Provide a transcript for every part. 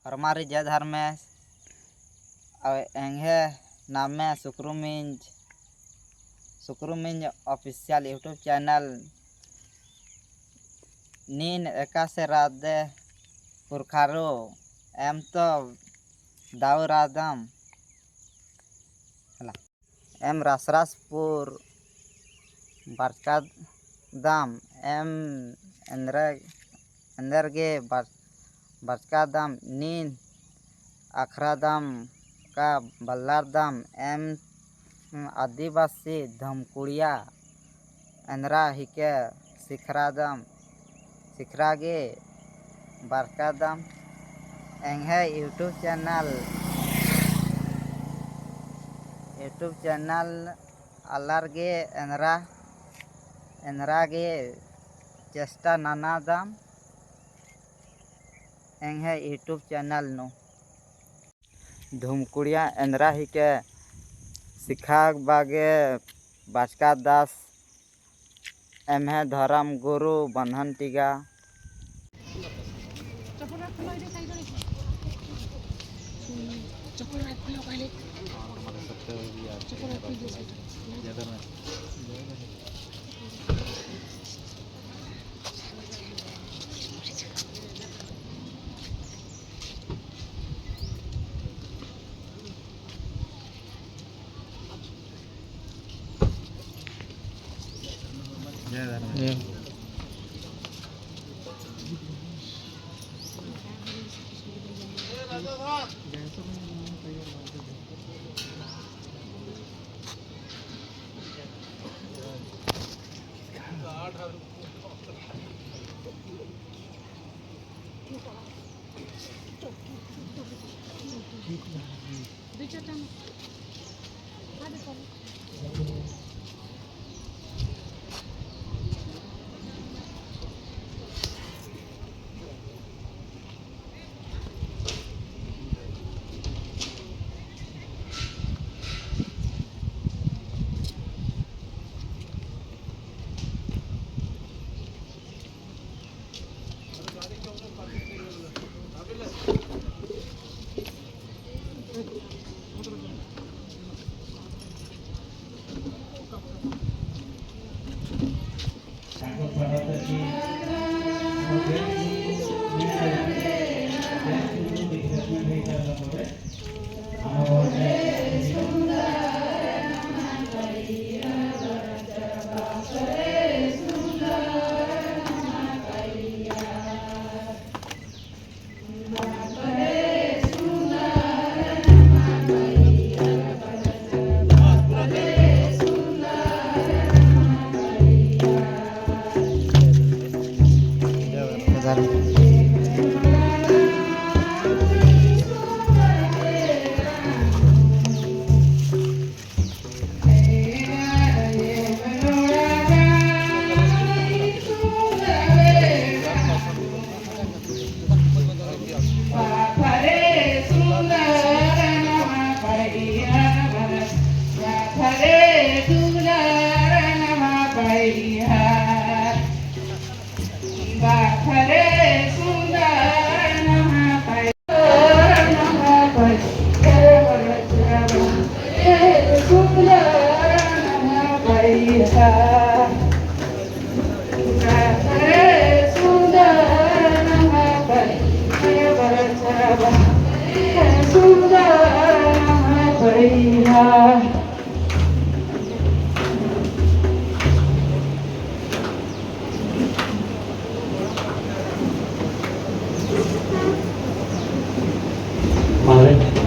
हमारी जयधर में एंगे नाम में सुक्रुमिंज ऑफिशियल यूट्यूब चैनल नीन एका से राधे पुरखारो एम तो दाऊरादम एम रासरासपुर बारका दाम एम अंदर गे बचका दाम नीन अखरा दाम का बल्लार दाम एम आदिवासी धमकुड़िया अंदरा हिके शिखरा गे बारका दाम एंगे यूट्यूब चैनल अलर गे अंदरा गे चेष्टा नाना दाम एंगे यूट्यूब चैनल नो धूमकुड़िया अंदरा ही के सिखा बागे बाचका दास एम है धर्म गुरु बंधन टिगा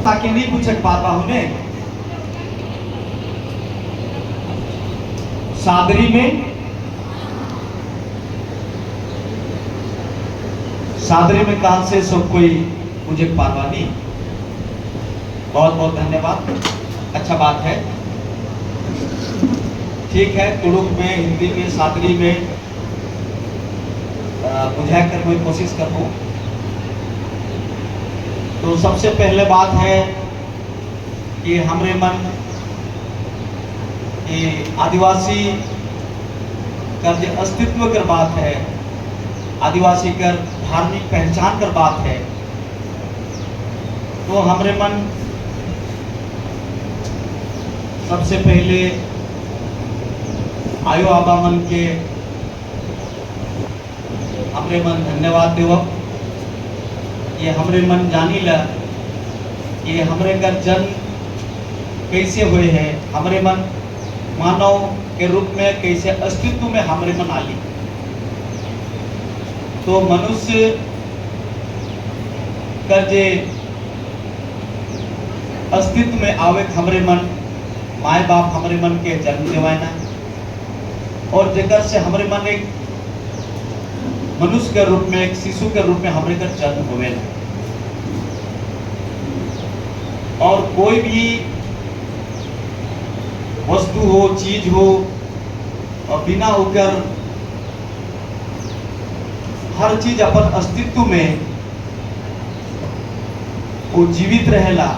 ताकि नहीं पूछक पाता हूं सादरी में काल से सब कोई मुझे पाता नहीं। बहुत बहुत धन्यवाद, अच्छा बात है, ठीक है। तुड़ुक में, हिंदी में, सादरी में बुझा कर मैं कोशिश करूं। तो सबसे पहले बात है कि हमरे मन ये आदिवासी का जो अस्तित्व कर बात है, आदिवासी कर धार्मिक पहचान कर बात है, तो हमरे मन सबसे पहले आयो आबा मन के हमरे मन धन्यवाद देव। ये हमरे मन जानी ला ये हमरे का जन्म कैसे हुए हैं, हमरे मन मानव के रूप में कैसे अस्तित्व में हमरे मन आली। तो मनुष्य का जे अस्तित्व में आवे हमरे मन माए बाप हमरे मन के जन्म देवाए ना, और जेकर से हमरे मन एक मनुष्य के रूप में एक शिशु के रूप में हमरे का जन्म हुए ना। और कोई भी वस्तु हो चीज हो और बिना होकर हर चीज अपन अस्तित्व में वो जीवित रहेला,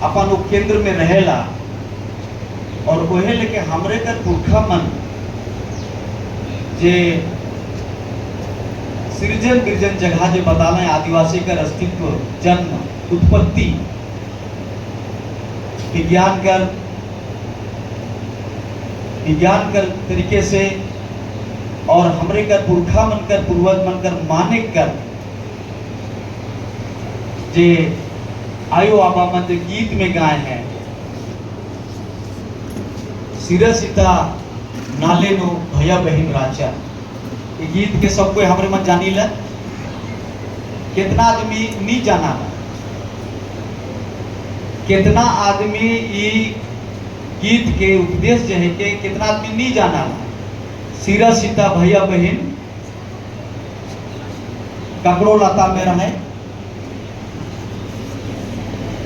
अपन वो केंद्र में रहेला। और वह लेके हमरे का पुरखा मन जे सृजन गिरजन जगह जे बताना है आदिवासी का अस्तित्व जन्म उत्पत्ति विज्ञान कर तरीके से और हमरे कर पुरखा मन कर पूर्वज मन कर माने कर जे आयो आबा मन जे गीत में गाए हैं, सिरा सीता नाले नो भैया बहन राजा, ये गीत के सब कोई हमरे मन जानी ला। कितना आदमी नहीं जाना, कितना आदमी ये गीत के उपदेश जो है के कितना आदमी नहीं जाना। सिरा सीता भैया बहन ककड़ो लता में रहे,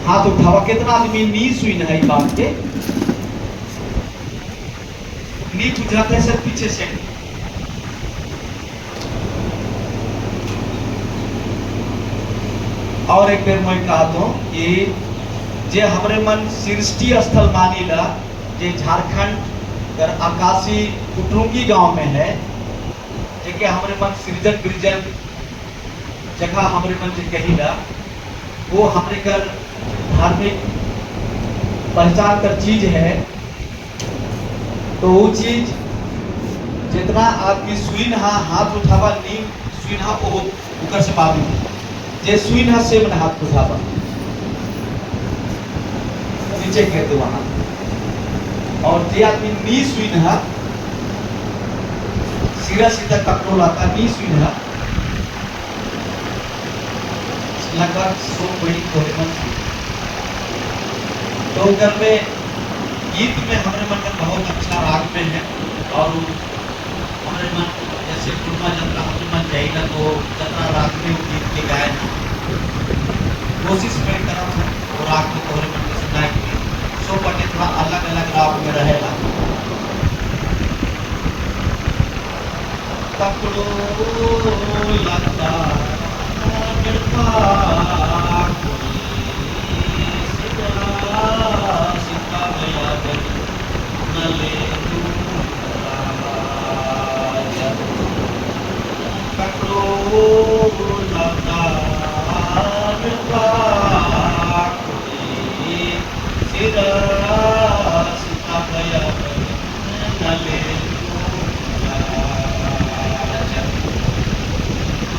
हाथ उठावा। कितना आदमी नी सुन है बात के नी बुझाते से पीछे से। और एक बार मैं कहा तो कि जे हमरे मन सृष्टि स्थल मानी ला, जे झारखंड कर आकाशी कुटरुंगी गांव में है, जेके हमरे मन सृजन गिरजन जगह हमरे मन जे कही ला, वो हमरे कर धार्मिक पहचान कर चीज है। तो वो चीज जितना आपकी सुइन हा हाथ उठावा नीम सुइन हा वो उकर से बाबू जे सुइन हा से मन हाथ उठावा नीचे गिर दो वहां। और जे आदमी नी सुइन हा सिरा सीधा कपड़ो लाता नी सुइन हा लगभग 100 बड़ी थोड़े मन। तो घर में गीत में हमारे मन का बहुत अच्छा राग में है। और हमारे मन जैसे कुर्मा जत्रा हमारे मन जाएगा तो जत्रा राग में वो गीत के गायन कोशिश में करा था वो राग में तोहरे मन के सुनाए के सो बटे थोड़ा अलग अलग राग में रहेगा। पकड़ो लता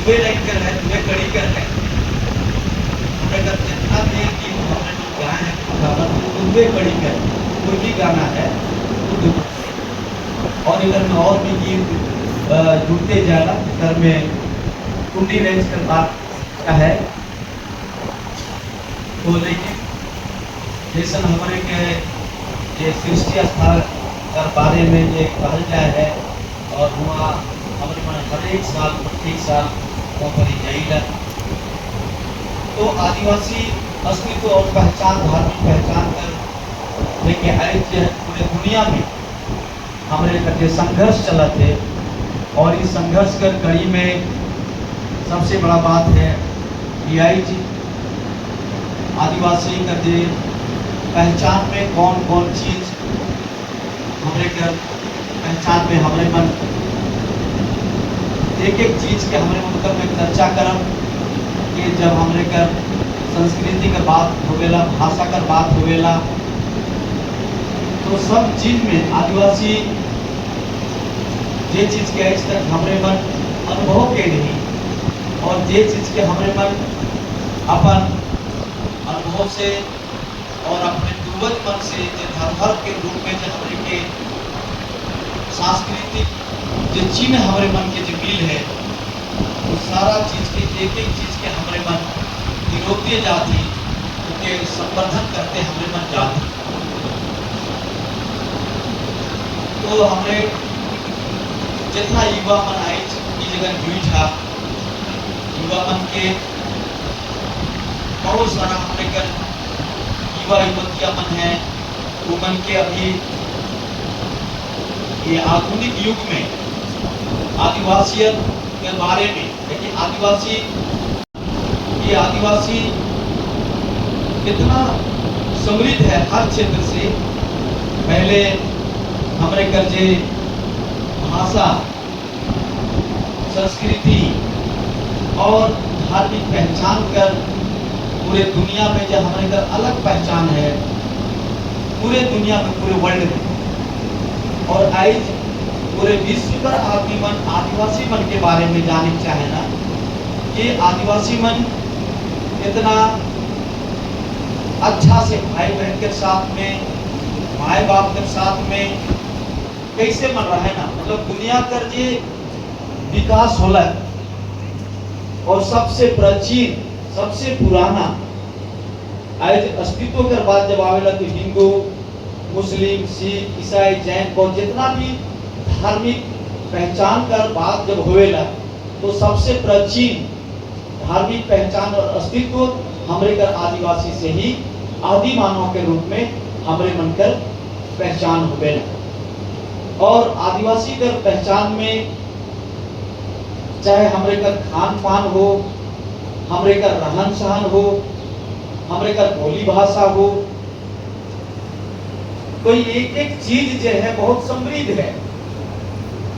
वे लेकर है वे कड़ी कर है अगर जितना भी गीत हमने लोग गाए हैं वे कड़ी कर कोई भी गाना है। और इधर में और भी गीत जुड़ते जाएगा। इधर में कुंडी रेंज कर बात का है। तो लेकिन जैसा हमारे के ये सृष्टि स्थल के बारे में ये कहल जाए है और वहाँ हमारे मन हर एक साल प्रत्येक साल वहाँ पर जाइएगा। तो आदिवासी अस्तित्व और पहचान धार्मिक पहचान कर लेके आए पूरे दुनिया में हमारे करके संघर्ष चला थे। और इस संघर्ष कर कड़ी में सबसे बड़ा बात है आई जी आदिवासी का जे पहचान में कौन कौन चीज हमारे कर पहचान में हमारे मन एक एक चीज के हमारे मतलब में चर्चा करम कि जब हमारे कर संस्कृति का बात होवेला, भाषा का बात होवेला, तो सब चीज में आदिवासी जे चीज के आज तक हमारे मन अनुभव के नहीं और जे चीज के हमारे मन अपन अनुभव से और अपने पूर्वज मन से जो धरोहर के रूप में जो हमारे के सांस्कृतिक जो चिन्ह हमारे मन के जो मिल है, वो सारा चीज के एक एक चीज के हमारे मन निरोधते जाती, उनके संवर्धन करते हमारे मन जाती। तो हमें जितना युवा मन आए की जगह हुई था, युवा मन के बहुत सारा हमारे कर युवा युवतियां मन है, वो मन के अभी ये आधुनिक युग में आदिवासियत के बारे में, लेकिन आदिवासी कितना समृद्ध है हर क्षेत्र से। पहले हमारे कर्जे भाषा, संस्कृति और धार्मिक पहचान कर पूरे दुनिया में जो हमारे का अलग पहचान है, पूरे दुनिया में, पूरे वर्ल्ड में। और आज पूरे विश्व का आदिवासी मन के बारे में जानना चाहे ना, ये आदिवासी मन इतना अच्छा से भाई बहन के साथ में, माए बाप के साथ में कैसे मन रहा है ना, मतलब दुनिया कर जे विकास होला और सबसे प्राचीन, सबसे पुराना आज अस्तित्व के बाद जब आवेला तो हिंदू, मुस्लिम, सिख, ईसाई, जैन, बौद्ध जितना भी धार्मिक पहचान कर बात जब होवेला, तो सबसे प्राचीन धार्मिक पहचान और अस्तित्व हमारे कर आदिवासी से ही आदि मानव के रूप में हमारे मन कर पहचान होवेला। और आदिवासी कर पहचान में चाहे हमारे का खान पान हो, हमारे का रहन सहन हो, हमारे का बोली भाषा हो, तो एक एक चीज जो है बहुत समृद्ध है।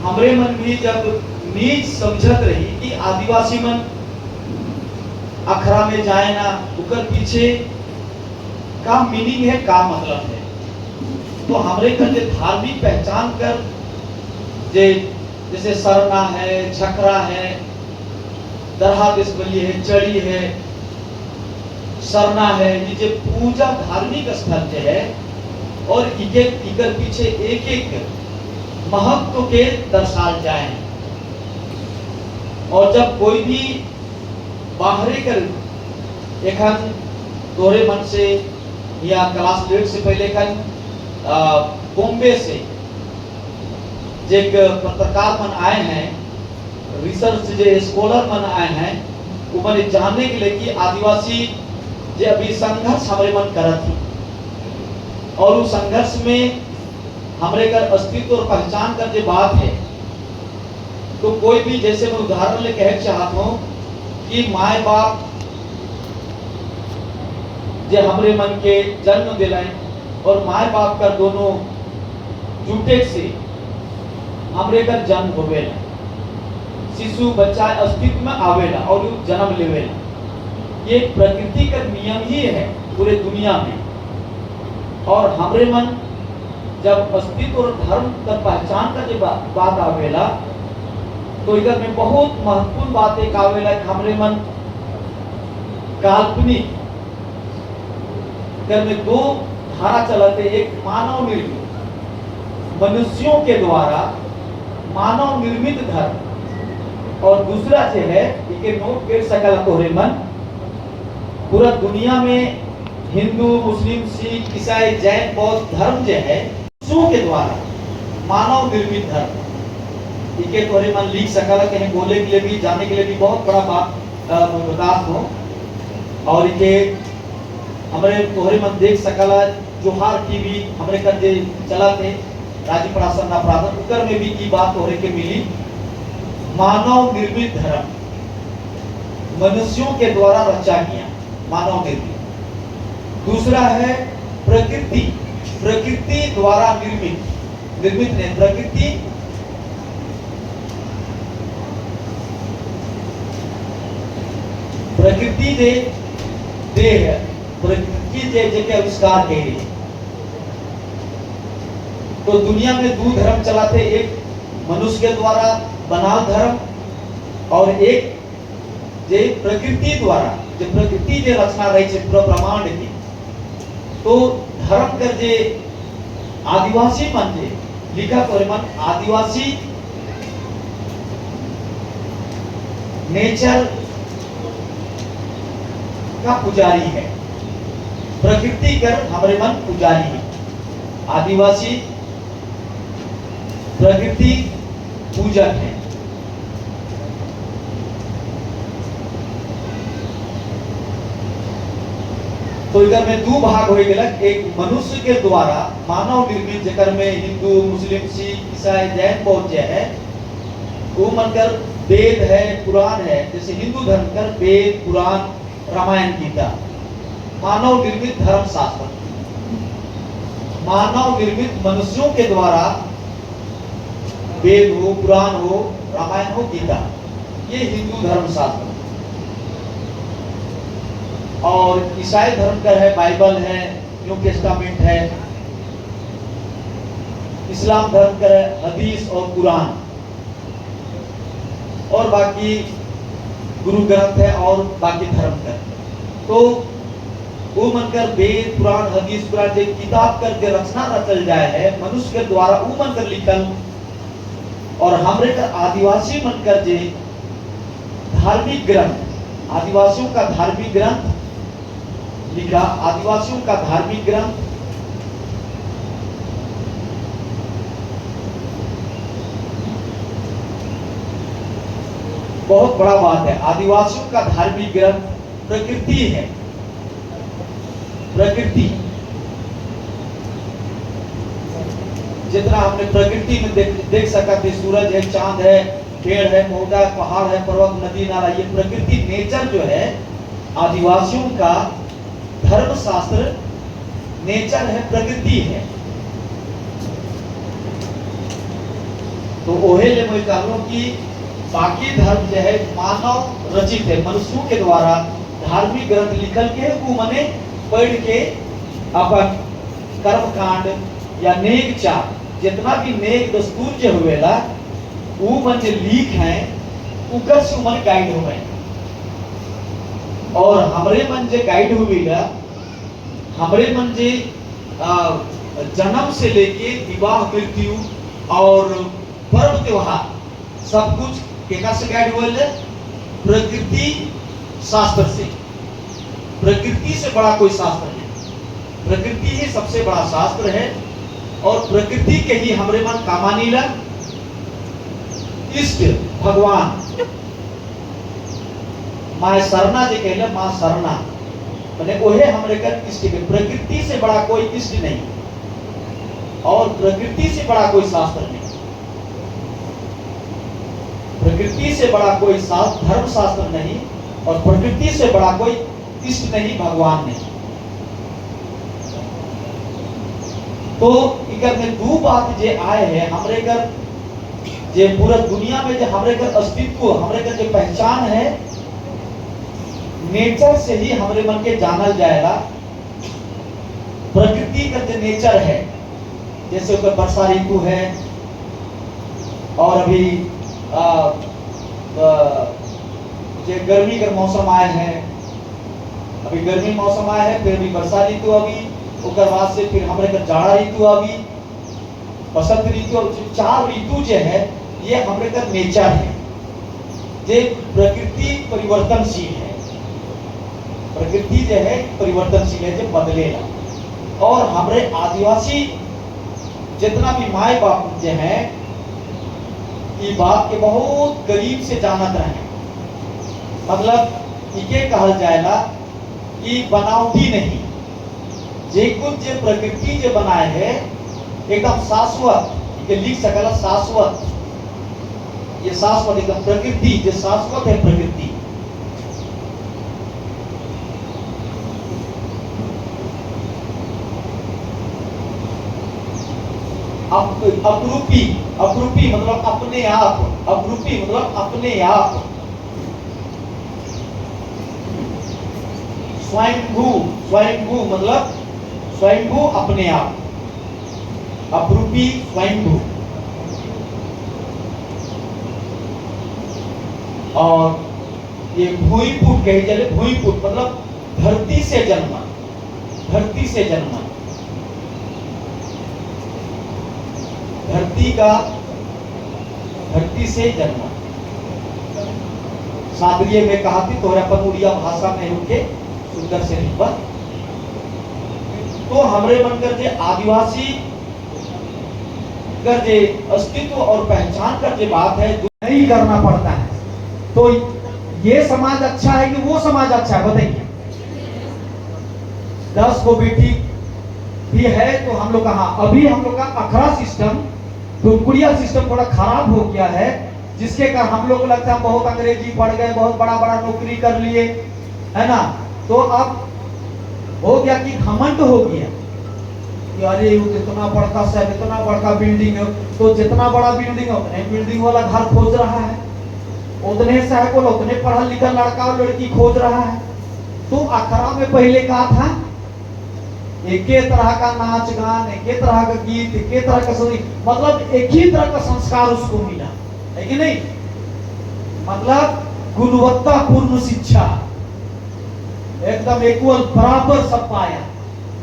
हमारे मन भी जब नीच समझत रही कि आदिवासी मन अखरा में जाए ना, उकर पीछे का मीनिंग है, का मतलब है, तो हमारे कर धार्मिक पहचान कर जैसे सरना है, छकरा है, दरहा दिसबली है, चढ़ी है, सरना है, ये जो पूजा धार्मिक स्थल जो है, और इकर पीछे एक एक महत्व के दर्शाल जाए। और जब कोई भी बाहरी कर एखन तोरे मन से या क्लास 8 से पहले एखन बॉम्बे से जो पत्रकार मन आए हैं, रिसर्च जो स्कॉलर मन आए हैं, वो मन जानने के लिए कि आदिवासी जो अभी संघर्ष हमारे मन करत थी, और उस संघर्ष में हमारे कर अस्तित्व और पहचान कर जो बात है, तो कोई भी, जैसे मैं उदाहरण ले कह चाहता हूँ कि माए बाप जो हमारे मन के जन्म दिलाए और माए बाप का दोनों जुटे से हमारे का जन्म होवेला, शिशु बच्चा अस्तित्व में आवेला और जन्म लेवेला। ये प्रकृति का नियम ही है पूरे दुनिया में। और हमारे मन जब अस्तित्व और धर्म का पहचान का जो बात आवेला, तो इधर में बहुत महत्वपूर्ण बात एक आवेला कि हमारे मन काल्पनिक कर में दो धारा चलते, एक मानव निर्मित, मनुष्यों के द्वारा मानव निर्मित धर्म, और दूसरा जो है इके नोट कर सकल तोरे मन पूरा दुनिया में हिंदू, मुस्लिम, सिख, ईसाई, जैन, बौद्ध धर्म जो है मनुष्यों के द्वारा मानव निर्मित धर्म, इके तोरे मन लिख सकल, कहीं बोले के लिए भी, जाने के लिए भी बहुत बड़ा बात विकास हो। और इके हमारे तोहरे मन देख सकला, जोहार टीवी हमारे कर जे चला थे राजीव प्रसाद अपराधन, उकर में भी की बात तोहरे के मिली, मानव निर्मित धर्म, मनुष्यों के द्वारा रचा गया मानव निर्मित। दूसरा है प्रकृति, प्रकृति द्वारा निर्मित, निर्मित नहीं, प्रकृति प्रकृति दे देह प्रकृति जे के आविष्कार के लिए। तो दुनिया में दो धर्म चलाते, एक मनुष्य के द्वारा बना धर्म और एक जे प्रकृति द्वारा, जो प्रकृति जे रचना रही है पूरा ब्रह्मांड की। तो धर्म कर जे आदिवासी मन जे लिखा तो मन आदिवासी नेचर का पुजारी है, प्रकृति कर हमारे मन पुजारी है। आदिवासी प्रकृति पूजक है। तो इधर में दो भाग हो गया, एक मनुष्य के द्वारा मानव निर्मित, जेकर में हिंदू, मुस्लिम, सिख, ईसाई, जैन, बौद्ध है, वो मनकर वेद है, पुराण है। जैसे हिंदू धर्म कर वेद, पुराण, रामायण, गीता। मानव निर्मित धर्म शास्त्र, मानव निर्मित मनुष्यों के द्वारा वेद हो, पुराण हो, रामायण हो, गीता, ये हिंदू धर्म शास्त्र। और ईसाई धर्म का है बाइबल है, न्यू टेस्टामेंट है। इस्लाम धर्म का है हदीस और कुरान, और बाकी गुरु ग्रंथ है और बाकी धर्म का। तो वो मनकर वेद, पुराण, हदीस, पुराण जे किताब कर के रचना रचल जाए है मनुष्य के द्वारा, वो मनकर लिखल। और हमरे का आदिवासी मनकर जे धार्मिक ग्रंथ, आदिवासियों का धार्मिक ग्रंथ लिखा, आदिवासियों का धार्मिक ग्रंथ बहुत बड़ा बात है। आदिवासियों का धार्मिक ग्रंथ प्रकृति है। प्रकृति जितना हमने प्रकृति में देख सका थे, सूरज है, चांद है, पेड़ है, पौधा है, पहाड़ है, पर्वत, नदी, नाला, ये प्रकृति नेचर जो है आदिवासियों का धर्म शास्त्र नेचर है, प्रकृति है। तो ओहे ले मैं कहूं कि बाकी धर्म जो है मानव रचित है, मनुष्यों के द्वारा धार्मिक ग्रंथ लिखल के वो मने पढ़ के अपन कर्म कांड या नेक चार जितना भी नेक दस्तूर जो हुएला वो मन जो लिख है उकर से मन गाइड हुए। और हमरे मन जो गाइड हुएगा, हमरे मन जे जन्म से लेके विवाह, मृत्यु और पर्व त्योहार सब कुछ केका से गाइड हुए, प्रकृति शास्त्र से। प्रकृति से बड़ा कोई शास्त्र नहीं, प्रकृति ही सबसे बड़ा शास्त्र है। और प्रकृति के ही हमरे मन का मानीला इष्ट भगवान माँ सरना जे कहले, माँ सरना मैंने ओहे हमरे कर इष्ट के। प्रकृति से बड़ा कोई इष्ट नहीं और प्रकृति से बड़ा कोई शास्त्र नहीं। प्रकृति से बड़ा कोई शास्त्र, धर्म शास्त्र नहीं, और प्रकृति से बड़ा कोई इष्ट नहीं, भगवान नहीं। तो इकर में दो बात जे आए हैं हमरे कर, जे पूरा दुनिया में जो हमरे कर अस्तित्व, हमरे कर जो पहचान है नेचर से ही हमरे मन के जानल जाएगा। प्रकृति का जो नेचर है, जैसे ऊपर वर्षा ऋतु है और अभी जो गर्मी का मौसम आए हैं, अभी गर्मी मौसम आए है, फिर अभी वर्षा ऋतु, अभी उसके बाद से फिर हमारे का जाड़ा ऋतु, अभी बसंत ऋतु। चार ऋतु जो है ये हमारे का नेचर है, जे प्रकृति परिवर्तनशील है। प्रकृति जो है परिवर्तनशील है, जो बदलेगा। और हमारे आदिवासी जितना भी माए बाप जो है ये बात के बहुत करीब से जानत रहे। मतलब इके कहल जाएगा कि बनावटी नहीं, जे कुछ जे प्रकृति जे बनाए है एकदम शाश्वत, इके लिख सकला शाश्वत। ये शाश्वत एकदम प्रकृति जो शाश्वत है, प्रकृति अपरूपी। अपरूपी मतलब अपने आप, अपरूपी मतलब अपने आप। स्वयंभू, स्वयंभू मतलब स्वयंभू अपने आप, अपरूपी स्वयंभू। और ये भूमिपुट कही चले, भूमिपुट मतलब धरती से जन्मा, धरती से जन्मा, धरती का, धरती से जन्मा। सादरीय में कहा थी तोहरे अपन उड़िया भाषा में उनके सुंदर से निपट। तो हमरे मन कर जे आदिवासी कर जे अस्तित्व और पहचान कर जे बात है नहीं करना पड़ता है। तो ये समाज अच्छा है कि वो समाज अच्छा है बताइए। 10 गो बेटी भी है तो हम लोग कहा अभी हम लोग का अखरा सिस्टम, टुकड़िया सिस्टम थोड़ा खराब हो गया है, जिसके कारण हम लोग को लगता है बहुत अंग्रेजी पढ़ गए, बहुत बड़ा बड़ा नौकरी कर लिए, है ना। तो अब हो गया कि घमंड हो गया कि अरे इतना बड़का शहर, इतना बड़का बिल्डिंग है, तो जितना बड़ा बिल्डिंग है उतने बिल्डिंग वाला घर खोज रहा है, उतने साहब बोला उतने पढ़ा लिखा लड़का और लड़की खोज रहा है। तो अखरा में पहले कहा था एक ही तरह का नाच गान, एक ही तरह का गीत, एक ही तरह का संगीत, मतलब एक ही तरह का संस्कार उसको मिला है कि नहीं। मतलब गुणवत्तापूर्ण शिक्षा, एकदम इक्वल बराबर सब पाया,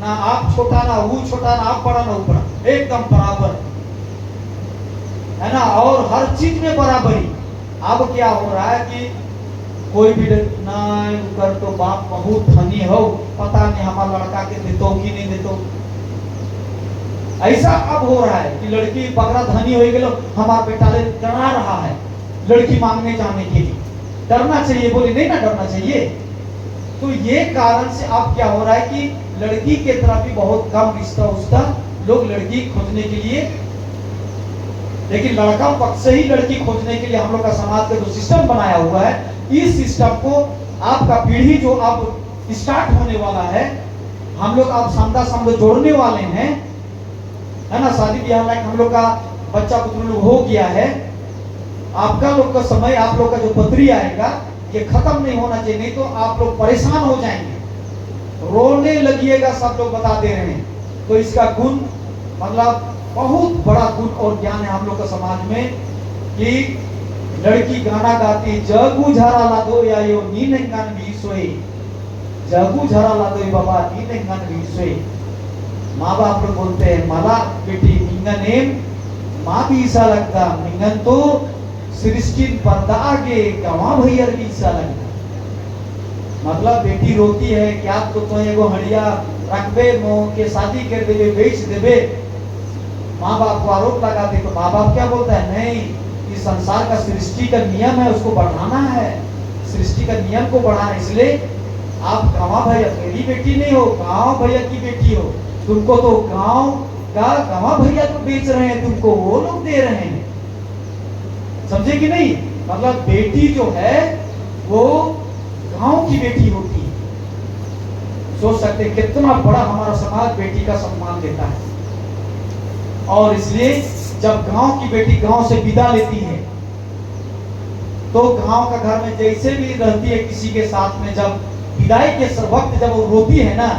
ना आप छोटा ना वो छोटा, ना आप बड़ा ना वो बड़ा, एकदम बराबर, है ना। और हर चीज में बराबरी। अब क्या हो रहा है कि कोई भी नहीं कर तो बाप बहुत धनी हो, पता नहीं हमारा लड़का के देतो कि नहीं देतो। ऐसा अब हो रहा है कि लड़की बकरा धनी हो गए, हमारा बेटा डरा रहा है लड़की मांगने जाने के लिए। डरना चाहिए, बोले नहीं ना डरना चाहिए। तो ये कारण से अब क्या हो रहा है कि लड़की के तरफ भी बहुत कम रिश्ता उसका लोग लड़की खोजने के लिए, लेकिन लड़का पक्ष से ही लड़की खोजने के लिए हम लोग का समाज का जो सिस्टम बनाया हुआ है, इस सिस्टम को आपका पीढ़ी जो अब स्टार्ट होने वाला है, हम लोग अब समझा समझ जोड़ने वाले हैं, है ना। शादी ब्याह लायक हम लोग का बच्चा पुत्र लोग हो गया है। आपका लोग का समय, आप लोग का जो पत्री आएगा ये खत्म नहीं होना चाहिए, नहीं तो आप लोग परेशान हो जाएंगे, रोने लगिएगा, सब लोग बता दे रहे हैं। तो इसका गुण मतलब बहुत बड़ा गुण और ज्ञान है हम लोग का समाज में कि लड़की गाना गाती जगू झरा ला दो या यो नीनंगन भी सोए, जगू झरा ला दो बाबा नीनंगन भी सोए। माँ बाप लोग बोलते हैं माला बेटी मिंगन एम, माँ भी ऐसा लगता मिंगन तो सृष्टि पर्दा आगे गवा भैया भी ऐसा लगता। मतलब बेटी रोती है क्या तो एगो हड़िया रखबे मो के शादी कर देवे, बेच देवे, माँ बाप को आरोप लगा दे। तो माँ बाप क्या बोलता है, नहीं इस संसार का सृष्टि का नियम है, उसको बढ़ाना है, सृष्टि का नियम को बढ़ाना, इसलिए आप गवा भैया मेरी बेटी नहीं हो, गांव भैया की बेटी हो, तुमको तो गांव का गवा भैया तो बेच रहे हैं, तुमको वो लोग दे रहे हैं, समझे कि नहीं। मतलब बेटी जो है वो गांव की बेटी होती है। सोच सकते कितना बड़ा हमारा समाज बेटी का सम्मान देता है। और इसलिए जब गांव की बेटी गांव से विदा लेती है तो गांव का घर में जैसे भी रहती है किसी के साथ में, जब विदाई के वक्त जब वो रोती है ना,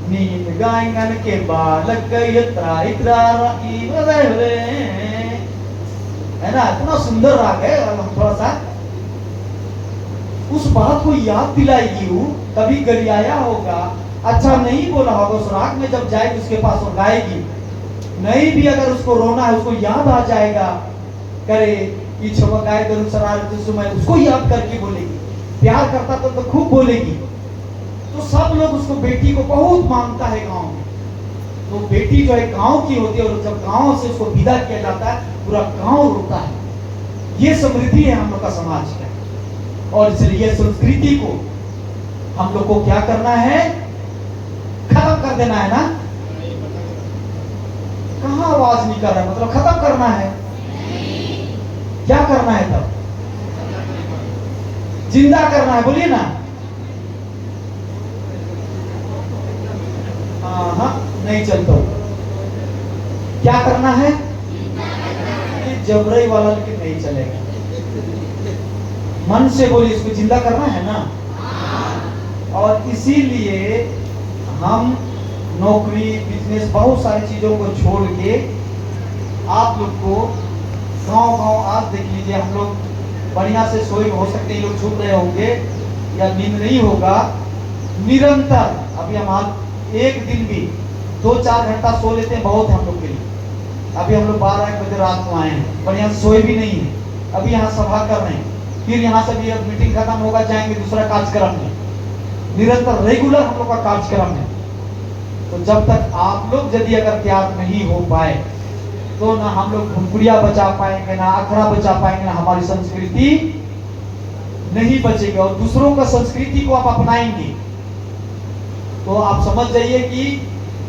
नींद गायन के बालक है ना, इतना सुंदर राग है। हम थोड़ा सा उस बात को याद दिलाएगी, वो कभी गरियाया होगा, अच्छा नहीं बोला होगा, उस राग में जब जाएगी उसके पास और गाएगी, नहीं भी अगर उसको रोना है उसको याद आ जाएगा, करे कि गाय गरु सरार समय उसको याद करके बोलेगी, प्यार करता तो खूब बोलेगी। तो सब लोग उसको बेटी को बहुत मानता है गांव में। तो बेटी जो है गांव की होती है, और जब गांव से उसको विदा किया जाता है पूरा गांव रोता है। ये समृद्धि है हम लोग का समाज का, और इसलिए ये संस्कृति को हम लोग को क्या करना है, खत्म कर देना है ना। कहाँ आवाज नहीं कर रहा है, मतलब खत्म करना है, क्या करना है तब, जिंदा करना है, बोलिए ना। हाँ नहीं चलता, क्या करना है, जबरई वाला लेकिन नहीं चलेगा। मन से बोलिए, इसको जिंदा करना है ना। और इसीलिए हम नौकरी, बिजनेस, बहुत सारी चीज़ों को छोड़ के आप लोग को गांव-गांव आज देख लीजिए, हम लोग बढ़िया से सोए, हो सकते हैं लोग छूट रहे होंगे या नींद नहीं होगा, निरंतर अभी हम आज एक दिन भी 2-4 घंटा सो लेते हैं, बहुत है हम लोग के लिए। अभी हम लोग 12-1 बजे रात को आए हैं, बढ़िया सोए भी नहीं है, अभी यहाँ सभा कर रहे हैं, फिर यहाँ से भी अब मीटिंग खत्म होगा, जाएंगे दूसरा कार्यक्रम में, निरंतर रेगुलर हम लोग का कार्यक्रम है। तो जब तक आप लोग यदि अगर तैयार नहीं हो पाए तो ना हम लोग घुमकुड़िया बचा पाएंगे, ना अखड़ा बचा पाएंगे, ना हमारी संस्कृति नहीं बचेगी, और दूसरों का संस्कृति को आप अपनाएंगे तो आप समझ जाइए कि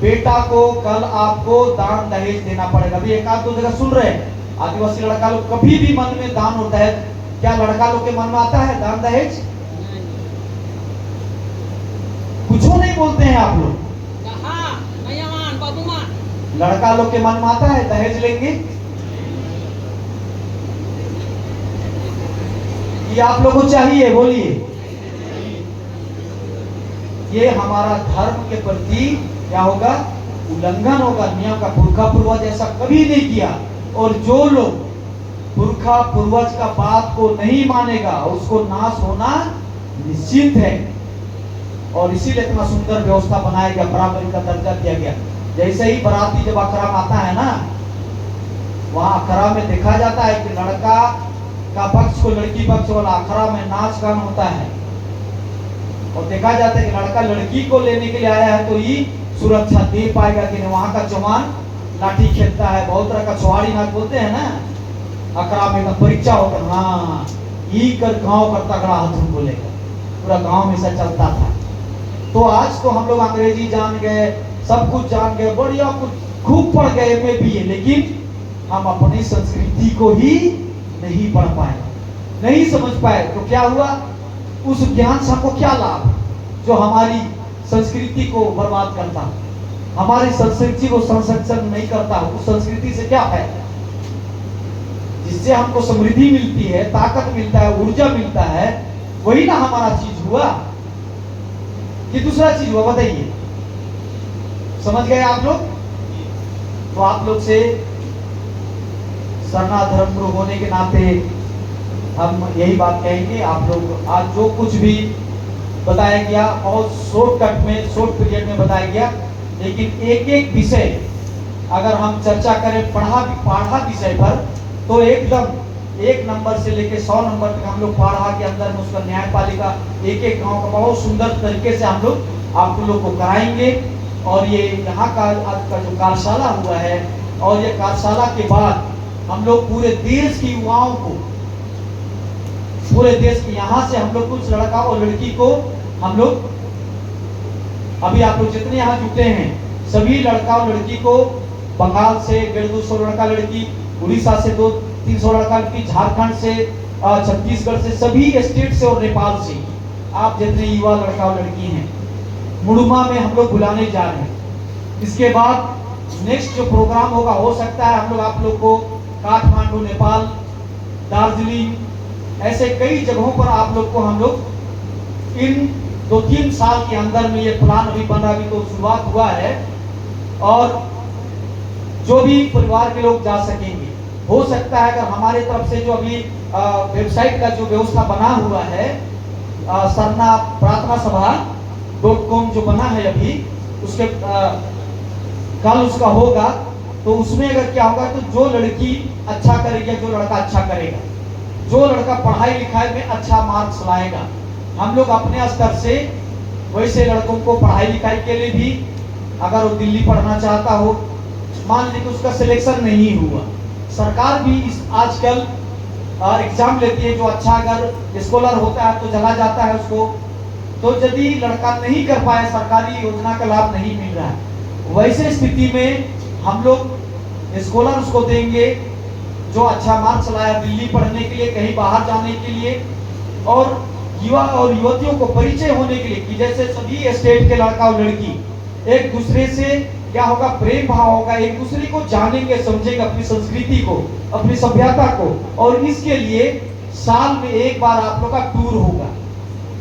बेटा को कल आपको दान दहेज देना पड़ेगा। अभी एक आध दो जगह सुन रहे हैं, आदिवासी लड़का लोग कभी भी मन में दान और दहेज, क्या लड़का लोग के मन में आता है दान दहेज? कुछ नहीं बोलते हैं आप लोग। लड़का लोग के मन में आता है दहेज लेंगे? ये आप लोगों को चाहिए? बोलिए। ये हमारा धर्म के प्रति क्या होगा? उल्लंघन होगा, नियम का। पुरखा पूर्वज ऐसा कभी नहीं किया, और जो लोग पुरखा पूर्वज का बात को नहीं मानेगा उसको नाश होना निश्चित है। और इसीलिए इतना सुंदर व्यवस्था बनाया गया, बराबरी का दर्जा दिया गया। जैसे ही बाराती जब अखड़ा में आता है ना, वहां अखड़ा में देखा जाता है कि लड़का का पक्ष को लड़की पक्ष वाला अखड़ा में नाच गान होता है, और देखा जाता है कि लड़का लड़की को लेने के लिए आया है तो ये सुरक्षा दे पाएगा कि नहीं। वहां का जवान लाठी खेलता है, बहुत तरह का छुआड़ी नाच बोलते हैं ना, अखड़ा में परीक्षा होकर, हाँ ये कर गाँव का तगड़ा हाथ बोलेगा, पूरा गाँव में ऐसा चलता था। तो आज तो हम लोग अंग्रेजी जान गए, सब कुछ जान गए, बढ़िया कुछ खूब पढ़ गए में भी है, लेकिन हम अपनी संस्कृति को ही नहीं पढ़ पाए, नहीं समझ पाए। तो क्या हुआ? उस ज्ञान से हमको क्या लाभ जो हमारी संस्कृति को बर्बाद करता, हमारी संस्कृति को संरक्षण नहीं करता? उस संस्कृति से क्या फायदा? जिससे हमको समृद्धि मिलती है, ताकत मिलता है, ऊर्जा मिलता है, वही ना हमारा चीज हुआ कि दूसरा चीज हुआ? बताइए, समझ गए आप लोग? तो आप लोग से सरना धर्म गुरु होने के नाते हम यही बात कहेंगे। आप लोग आज जो कुछ भी बताया गया बहुत शॉर्टकट में, शॉर्ट पीरियड में बताया गया, लेकिन एक एक विषय अगर हम चर्चा करें पढ़ा विषय पर, तो एकदम 1 नंबर से लेके 100 नंबर तक हम लोग पढ़ा के अंदर में उसका न्यायपालिका एक एक गांव का बहुत सुंदर तरीके से हम लोग आप लोग को कराएंगे। और ये यहाँ का आज का जो कार्यशाला हुआ है, और ये कार्यशाला के बाद हम लोग पूरे देश के युवाओं को, पूरे देश के यहाँ से हम लोग कुछ लड़का और लड़की को हम लोग, अभी आप लोग जितने यहाँ जुटे हैं सभी लड़का और लड़की को, बंगाल से 150-200 लड़का लड़की, उड़ीसा से 200-300 लड़का लड़की, झारखंड से, छत्तीसगढ़ से, सभी स्टेट से और नेपाल से आप जितने युवा लड़का और लड़की हैं मुड़ुमा में हम लोग बुलाने जा रहे हैं। इसके बाद नेक्स्ट जो प्रोग्राम होगा, हो सकता है हम लोग आप लोग को काठमांडू, नेपाल, दार्जिलिंग, ऐसे कई जगहों पर आप लोग को हम लोग इन 2-3 साल के अंदर में, ये प्लान अभी बन रहा, अभी तो शुरुआत हुआ है, और जो भी परिवार के लोग जा सकेंगे, हो सकता है अगर हमारे तरफ से जो अभी वेबसाइट का जो व्यवस्था बना हुआ है, सरना प्रार्थना सभा .com जो बना है अभी, उसके कल उसका होगा, तो उसमें अगर क्या होगा, तो जो लड़की अच्छा करेगी, जो लड़का अच्छा करेगा, जो लड़का पढ़ाई लिखाई में अच्छा मार्क्स लाएगा, हम लोग अपने स्तर से वैसे लड़कों को पढ़ाई लिखाई के लिए भी, अगर वो दिल्ली पढ़ना चाहता हो, मान लीजिए उसका सिलेक्शन नहीं हुआ, सरकार भी इस आजकल एग्जाम लेती है, जो अच्छा अगर स्कॉलर होता है तो चला जाता है उसको। तो यदि लड़का नहीं कर पाए, सरकारी योजना का लाभ नहीं मिल रहा है, वैसे स्थिति में हम लोग स्कॉलर उसको देंगे जो अच्छा मार्क्स लाया दिल्ली पढ़ने के लिए, कहीं बाहर जाने के लिए, और युवा और युवतियों को परिचय होने के लिए कि जैसे सभी स्टेट के लड़का और लड़की एक दूसरे से क्या होगा, प्रेम भाव होगा, एक दूसरे को जानेंगे, समझेंगे, अपनी संस्कृति को, अपनी सभ्यता को। और इसके लिए साल में एक बार आप लोग का टूर होगा,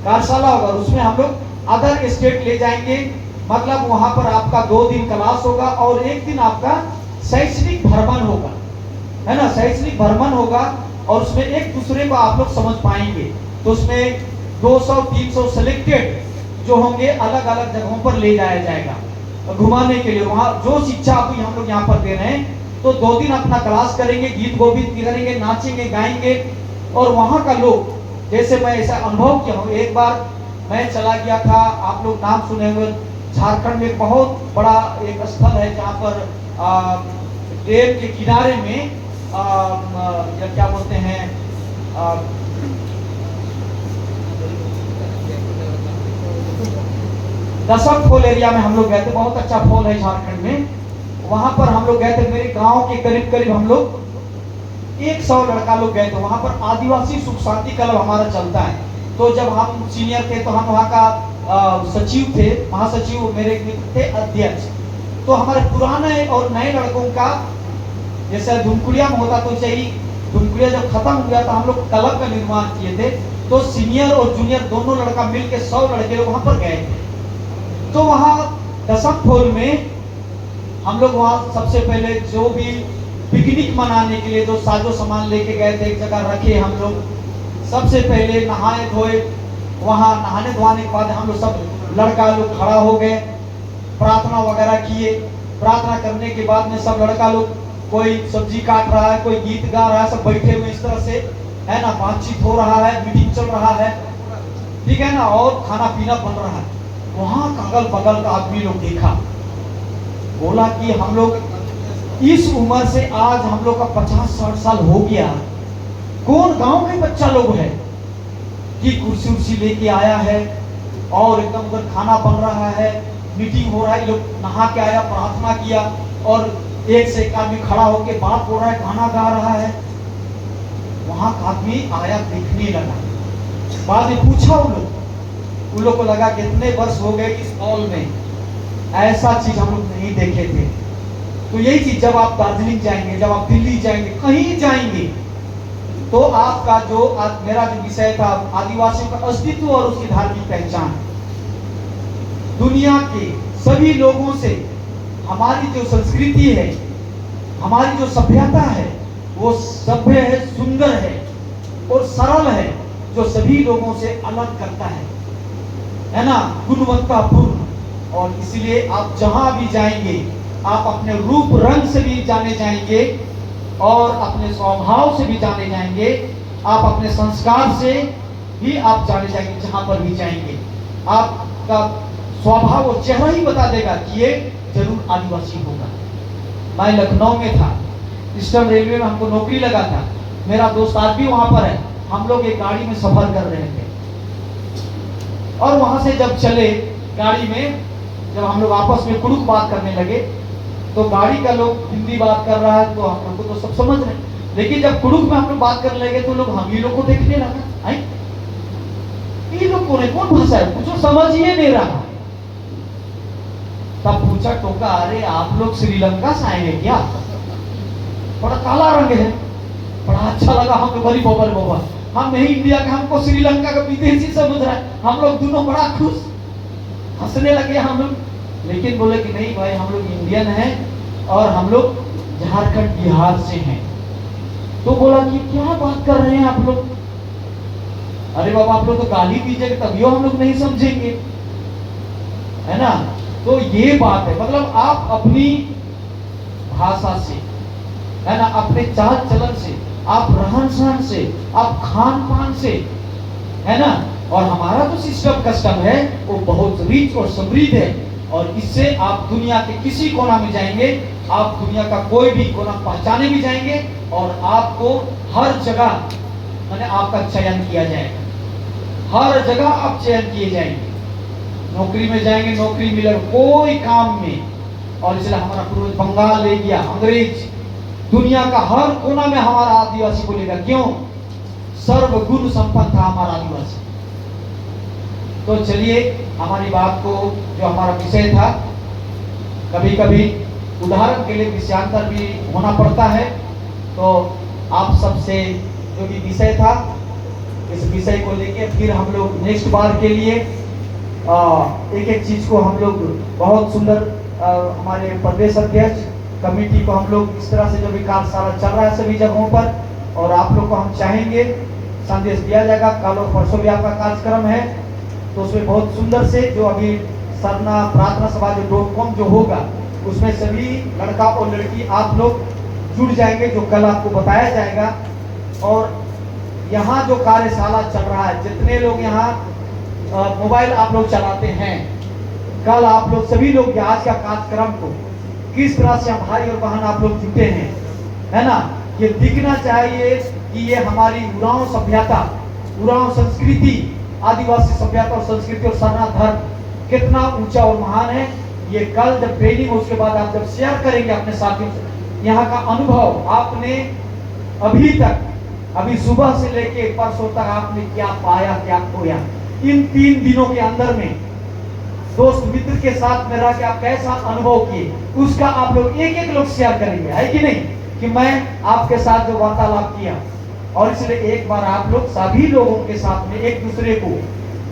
कार्यशाला होगा, उसमें हम लोग अदर स्टेट ले जाएंगे। मतलब वहां पर आपका 2 दिन क्लास होगा और 1 दिन आपका शैक्षणिक भ्रमण होगा, है ना, शैक्षणिक भ्रमण होगा। और उसमें एक दूसरे को आप लोग समझ पाएंगे। तो उसमें 200-300 सिलेक्टेड जो होंगे अलग अलग जगहों पर ले जाया जाएगा घुमाने के लिए। वहाँ जो शिक्षा अभी हम लोग यहाँ पर दे रहे हैं, तो 2 दिन अपना क्लास करेंगे, गीत गोविंद करेंगे, नाचेंगे गाएंगे। और वहाँ का लोग, जैसे मैं ऐसा अनुभव किया हूँ, एक बार मैं चला गया था, आप लोग नाम सुने हुए, झारखंड में बहुत बड़ा एक स्थल है जहाँ पर डैम के किनारे में या क्या बोलते हैं दशक फॉल एरिया में हम लोग गए थे। बहुत अच्छा फॉल है झारखंड में, वहां पर हम लोग गए थे। मेरे गांव के करीब करीब हम लोग 100 लड़का लोग गए थे। वहां पर आदिवासी सुख शांति क्लब हमारा चलता है। तो जब हम सीनियर थे तो हम वहाँ का सचिव थे, महासचिव मेरे मित्र थे, अध्यक्ष। तो हमारे पुराने और नए लड़कों का जैसे धुमकुड़िया में होता, तो सही धुमकुड़िया जब खत्म हो गया तो हम लोग क्लब का निर्माण किए थे। तो सीनियर और जूनियर दोनों लड़का मिलके 100 लड़के लोग वहां पर गए थे। तो वहां दशक फॉल में हम लोग वहां सबसे पहले जो भी पिकनिक मनाने के लिए जो साजो सामान लेके गए थे, एक जगह रखे हम लोग। सबसे पहले नहाए धोए, वहां नहाने धोने के बाद हम लोग सब लड़का लोग खड़ा हो गए, प्रार्थना वगैरह किए। प्रार्थना करने के बाद में सब लड़का लोग, कोई सब्जी काट रहा है, कोई गीत गा रहा है, सब बैठे हुए इस तरह से, है ना, बातचीत हो रहा है, मीटिंग चल रहा है, ठीक है ना, और खाना पीना बन रहा है। वहां का अगल बगल का आदमी लोग देखा, बोला कि हम लोग इस उम्र से आज हम लोग का 50-60 साल हो गया, कौन गांव के बच्चा लोग है कि कुर्सी उर्सी लेके आया है और एकदम उधर खाना बन रहा है, मीटिंग हो रहा है, लोग नहा के आया, प्रार्थना किया और एक से एक आदमी खड़ा होके बात हो रहा है, गाना गा रहा है। वहां का आदमी आया, देखने लगा। बाद में पूछा उन लोग को लगा कि इतने वर्ष हो गए इस मॉल में ऐसा चीज हम लोग नहीं देखे थे। तो यही चीज जब आप दार्जिलिंग जाएंगे, जब आप दिल्ली जाएंगे, कहीं जाएंगे, तो आपका जो मेरा जो विषय था आदिवासियों का अस्तित्व और उसकी धार्मिक पहचान, दुनिया के सभी लोगों से हमारी जो संस्कृति है, हमारी जो सभ्यता है, वो सभ्य है, सुंदर है और सरल है, जो सभी लोगों से अलग करता है ना, गुणवत्तापूर्ण। और इसलिए आप जहां भी जाएंगे, आप अपने रूप रंग से भी जाने जाएंगे और अपने स्वभाव से भी जाने जाएंगे, आप अपने संस्कार से भी आप जाने जाएंगे। जहां पर भी जाएंगे आपका स्वभाव और चेहरा ही बता देगा कि ये जरूर आदिवासी होगा। मैं लखनऊ में था, ईस्टर्न रेलवे में हमको नौकरी लगा था, मेरा दोस्त आज भी वहां पर है। हम लोग एक गाड़ी में सफर कर रहे थे और वहां से जब चले गाड़ी में, जब हम लोग आपस में कुड़ुक बात करने लगे, तो गाड़ी का लोग हिंदी बात कर रहा है तो हम लोग को तो सब समझ रहे, लेकिन जब कुड़ुक में हम लोग बात करने लगे तो लोग हम ही लोग को देखने लगा, ये लोग कौन भाषा है, कुछ समझ ही नहीं रहा। तब पूछा, टोका, अरे आप लोग श्रीलंका से आए हैं क्या? बड़ा काला रंग है, बड़ा अच्छा लगा हम लोग, गरीब बाबा, हम नहीं इंडिया का, हमको श्रीलंका का विदेशी समझ रहा है। हम लोग दोनों बड़ा खुश, हंसने लगे हम लोग। लेकिन बोले कि नहीं भाई, हम लोग इंडियन हैं और हम लोग झारखंड बिहार से हैं। तो बोला कि क्या बात कर रहे हैं आप लोग? अरे बाबा, आप लोग तो गाली दीजिएगा तभी हम लोग नहीं समझेंगे, है ना। तो ये बात है, मतलब आप अपनी भाषा से, है ना, अपने चाल चलन से, आप रहन सहन से, आप खान पान से, है ना। और हमारा जो सिस्टम कस्टम है वो बहुत रिच और समृद्ध है, और इससे आप दुनिया के किसी कोना में जाएंगे, आप दुनिया का कोई भी कोना पहचाने भी जाएंगे और आपको हर जगह मैंने आपका चयन किया जाएगा, हर जगह आप चयन किए जाएंगे। नौकरी में जाएंगे, नौकरी मिलेगा, कोई काम में। और इसलिए हमारा पूर्वज बंगाल ले गया, अंग्रेज, दुनिया का हर कोना में हमारा आदिवासी को लेगा। क्यों? सर्वगुण संपन्न था हमारा आदिवासी। तो चलिए, हमारी बात को, जो हमारा विषय था, कभी कभी उदाहरण के लिए विषयांतर भी होना पड़ता है। तो आप सबसे जो भी विषय था, इस विषय को लेके फिर हम लोग नेक्स्ट बार के लिए एक एक चीज को हम लोग बहुत सुंदर हमारे प्रदेश अध्यक्ष कमेटी को हम लोग इस तरह से जो भी कार्यशाला चल रहा है सभी जगहों पर, और आप लोग को हम चाहेंगे संदेश दिया जाएगा। कल और परसों भी आपका कार्यक्रम है, तो उसमें बहुत सुंदर से जो अभी सरना प्रार्थना सभा जो .com जो होगा उसमें सभी लड़का और लड़की आप लोग जुड़ जाएंगे, जो कल आपको बताया जाएगा। और यहाँ जो कार्यशाला चल रहा है, जितने लोग यहाँ मोबाइल आप लोग चलाते हैं, कल आप लोग सभी लोग आज का कार्यक्रम को किस तरह से हम भाई और बहन आप लोग जुटे हैं, है ना, ये दिखना चाहिए कि ये हमारी उरांव सभ्यता, उरांव संस्कृति, आदिवासी सभ्यता और संस्कृति और सरना धर्म कितना ऊंचा और महान है। ये कल जब ट्रेनिंग हो उसके बाद आप जब शेयर करेंगे अपने साथियों से यहाँ का अनुभव, आपने अभी तक, अभी सुबह से लेके परसों तक आपने क्या पाया क्या खोया, इन 3 दिनों के अंदर में दोस्त मित्र के साथ में रह के आप कैसा अनुभव किए, उसका आप लोग एक एक लोग शेयर करेंगे, है कि नहीं, कि मैं आपके साथ जो वार्तालाप किया। और इसलिए एक बार आप लोग सभी लोगों के साथ में एक दूसरे को,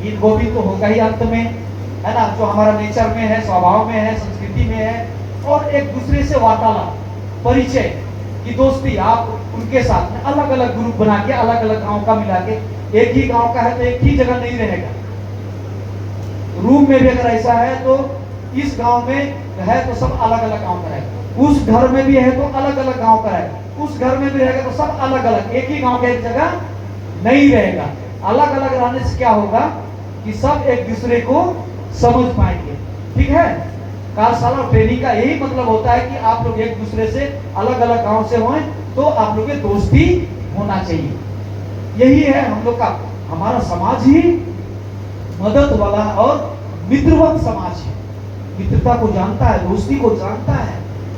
गीत गोविंद तो होगा ही अंत में, है ना, जो हमारा नेचर में है, स्वभाव में है, संस्कृति में है, और एक दूसरे से वार्तालाप, परिचय की दोस्ती, आप उनके साथ में अलग अलग ग्रुप बना के अलग अलग गांव का मिला के, एक ही गांव का है तो एक ही जगह नहीं रहेगा, रूम में भी अगर ऐसा है तो इस गांव में है तो सब अलग अलग गांव का रहेगा, उस घर में भी है तो अलग अलग गांव का रहेगा, उस घर में भी रहेगा तो सब अलग अलग, एक ही गांव का एक जगह नहीं रहेगा। अलग अलग रहने से क्या होगा कि सब एक दूसरे को समझ पाएंगे, ठीक है। कार्यशाला और ट्रेनिंग का यही मतलब होता है कि आप लोग एक दूसरे से अलग अलग गांव से हों तो आप लोग के दोस्ती होना चाहिए, यही है हम लोग का, हमारा समाज ही मदद वाला और मित्रवत समाज है, मित्रता को जानता है, दोस्ती को जानता है,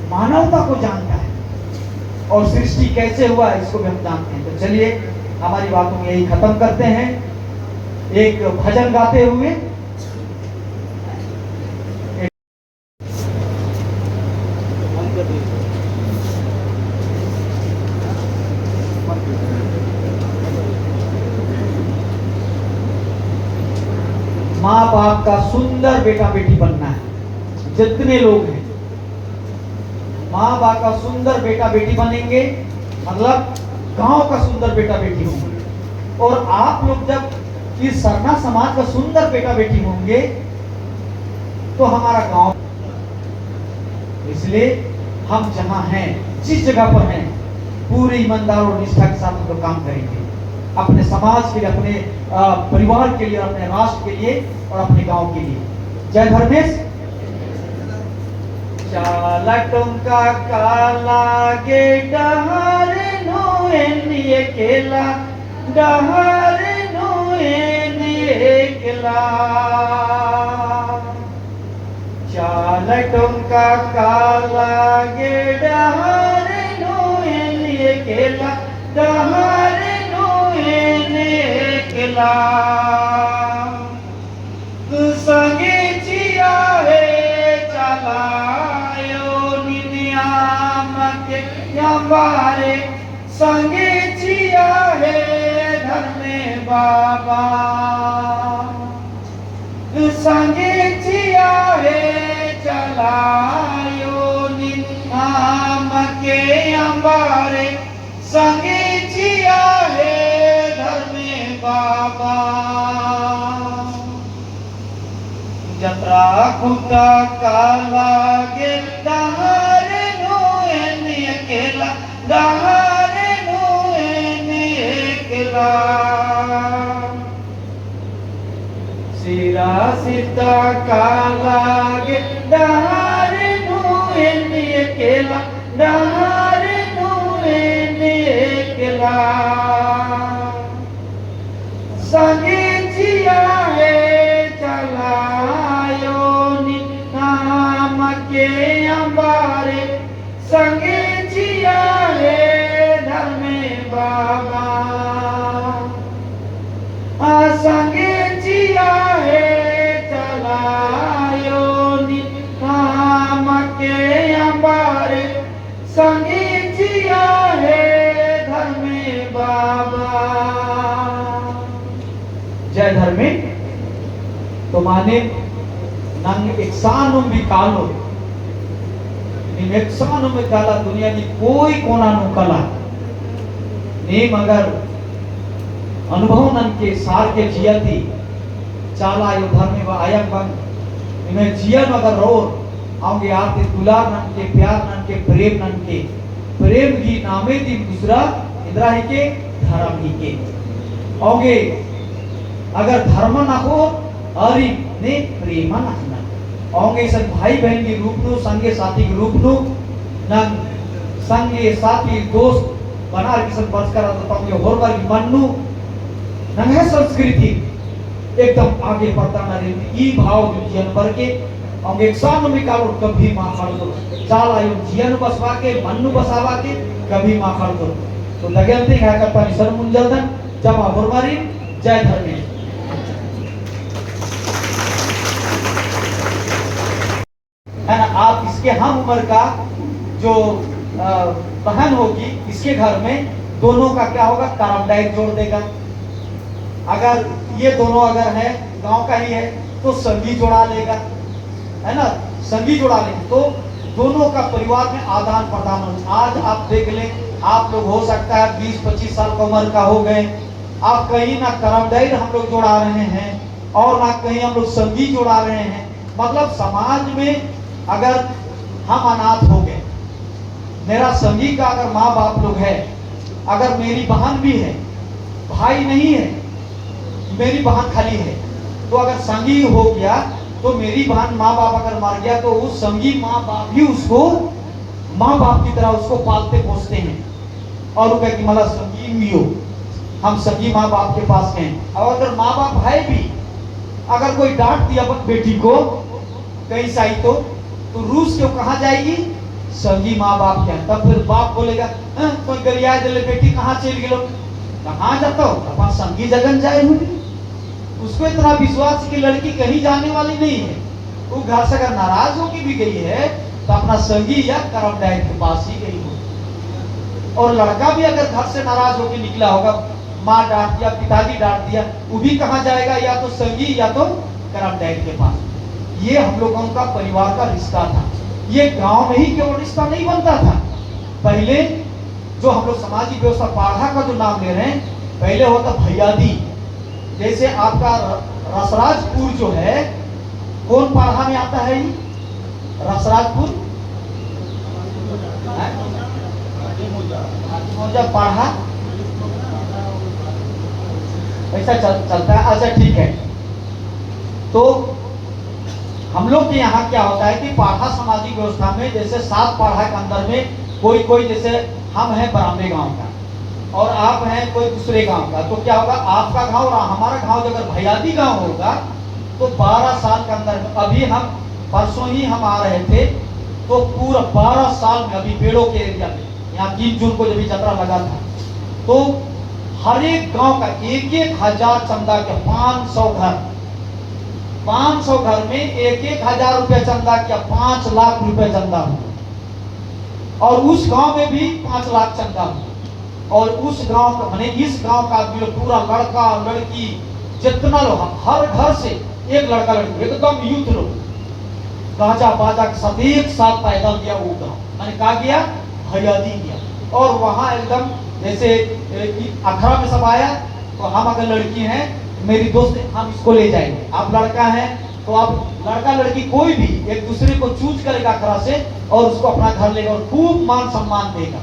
मानवता को जानता है, और सृष्टि कैसे हुआ है इसको भी हम जानते हैं। तो चलिए हमारी बातों में यही खत्म करते हैं एक भजन गाते हुए। माँ बाप का सुंदर बेटा बेटी बनना है, जितने लोग हैं माँ बाप का सुंदर बेटा बेटी बनेंगे, मतलब गांव का सुंदर बेटा बेटी होंगे, और आप लोग जब इस सरना समाज का सुंदर बेटा बेटी होंगे तो हमारा गांव, इसलिए हम जहां हैं, जिस जगह पर हैं, पूरी ईमानदार और निष्ठा के साथ हम लोग काम करेंगे, अपने समाज के लिए, अपने परिवार के लिए, अपने राष्ट्र के लिए और अपने गांव के लिए। जय धर्मेश। चालटुंका काला गे डहर नुए केला, डहर नुए केला, चालटुंका काला गे डहर नुए केला, डहर केला, संगे जिया है चलायो निनियाम के यम्बारे, संगे जिया है धर्मे बाबा, संगे जिया है चलायो निनियाम के यम्बारे, संगे जिया है बाबा, जत्रा खुदा काला गे डहर नुए केला, डहर नुए केला, सिरा सीता काला गे डहर नुए केला, डहर नुए केला, संगे जिया है चलायो नाम के अंबारे, संगे जिया है धर्मे बाबा, संगे जिया है चलायो नाम माने नंग एकसानुम भी कालो एकसानुम में काला दुनिया की कोई कोना नु कला ने मगर अनुभव नन के सार के जिया थी चाला यो धर्म व आयम बन इन्हें जिया मगर रो आगे आते दुलार नन के प्यार नन के प्रेम की नामे दी दूसरा इधरा ही के धर्म ही के आगे अगर धर्म ना हो अरि ने प्रेम ना आगे सब भाई बहन के रूप नु संगे साथी के रूप नु नन संगे साथी दोस्त बना के सब बस करा तो पाके होर बार मन नु नन है संस्कृति एकदम आगे बढ़ता ना रे ई भाव जीवन पर के आगे एक साल में कालो कभी मां कर दो चाल आयो जीवन बसवा के मन नु बसावा के कभी मां कर दो तो लगे अंते है का परिसर मुंजलदन जमा होर बारी जय धर्मेश है ना। आप इसके हम उम्र का जो बहन होगी इसके घर में दोनों का क्या होगा कार्बन जोड़ देगा। अगर ये दोनों अगर है गांव का ही है तो संगी जोड़ा लेगा, है ना, संगी जोड़ा लेंगे तो दोनों का परिवार में आदान प्रदान हो। आज आप देख लें, आप लोग हो सकता है 20-25 साल का उम्र का हो गए, आप कहीं ना कार्बन हम लोग जोड़ा रहे हैं और ना कहीं हम लोग संगी जोड़ा रहे हैं। मतलब समाज में अगर हम अनाथ हो गए, मेरा संगी का अगर माँ बाप लोग है, अगर मेरी बहन भी है, भाई नहीं है, मेरी बहन खाली है, तो अगर संगी हो गया तो मेरी बहन माँ बाप अगर मर गया तो उस संगी माँ बाप भी उसको माँ बाप की तरह उसको पालते पोसते हैं और वो कहते मतलब संगी भी हो, हम संगी माँ बाप के पास हैं। और अगर माँ बाप है भी, अगर कोई डांट दिया बेटी को कहीं साई तो रूस क्यों कहाँ जाएगी संगी माँ बाप के। तब फिर बाप बोलेगा तो गरिया दिले बेटी कहाँ चल गेलो, कहाँ जाता हो, अपन संगी जगन जाए हुए। उसको इतना विश्वास कि लड़की कहीं जाने वाली नहीं है, वो घर से अगर नाराज होकर भी गई है तो अपना संगी या कर्मदायी के पास ही गई हो। और लड़का भी अगर घर से नाराज होकर निकला होगा, माँ डांट दिया, पिताजी डांट दिया, वो भी कहाँ जाएगा, या तो संगी या तो कर्मदायी के पास। ये हम लोगों का परिवार का रिश्ता था। ये गांव में ही केवल रिश्ता नहीं बनता था, पहले जो हम लोग सामाजिक व्यवस्था पाढ़ा का जो नाम ले रहे हैं, पहले होता भैयादी। जैसे आपका रसराजपुर जो है, कौन पाढ़ा में आता है? रसराजपुर पाढ़ा ऐसा चलता है। अच्छा ठीक है, तो हम लोग के यहाँ क्या होता है कि पाढ़ा सामाजिक व्यवस्था में जैसे 7 पाढ़ा के अंदर में कोई जैसे हम हैं बरामदे गांव का और आप हैं कोई दूसरे गांव का, तो क्या होगा आपका गांव और हमारा गांव अगर भैयादी गांव होगा तो 12 साल के अंदर, अभी हम परसों ही हम आ रहे थे तो पूरा 12 साल में अभी पेड़ों के एरिया में यहाँ 3 जून को जब यात्रा लगा था तो हर एक गांव का 1,000 चंदा के 500 घर में 1,000 रुपया चंदा किया, 5 लाख रुपए चंदा हुआ। और उस गांव में भी 5 लाख चंदा हुआ। और उस गांव का माने इस गांव का आदमी लोग पूरा लड़का लड़की जितना लोग, हर घर से एक लड़का लड़की एकदम यूथ लोग गाजा बाजा के साथ एक साथ पैदल गया वो गांव, मैंने कहा गया भैयादी गया। और वहां एकदम जैसे अखड़ा में सब आया तो हम अगर लड़की हैं, मेरी दोस्त हम इसको ले जाएंगे, आप लड़का हैं तो आप लड़का लड़की कोई भी एक दूसरे को चूज करेगा अखड़ा से और उसको अपना घर लेगा और खूब मान सम्मान देगा,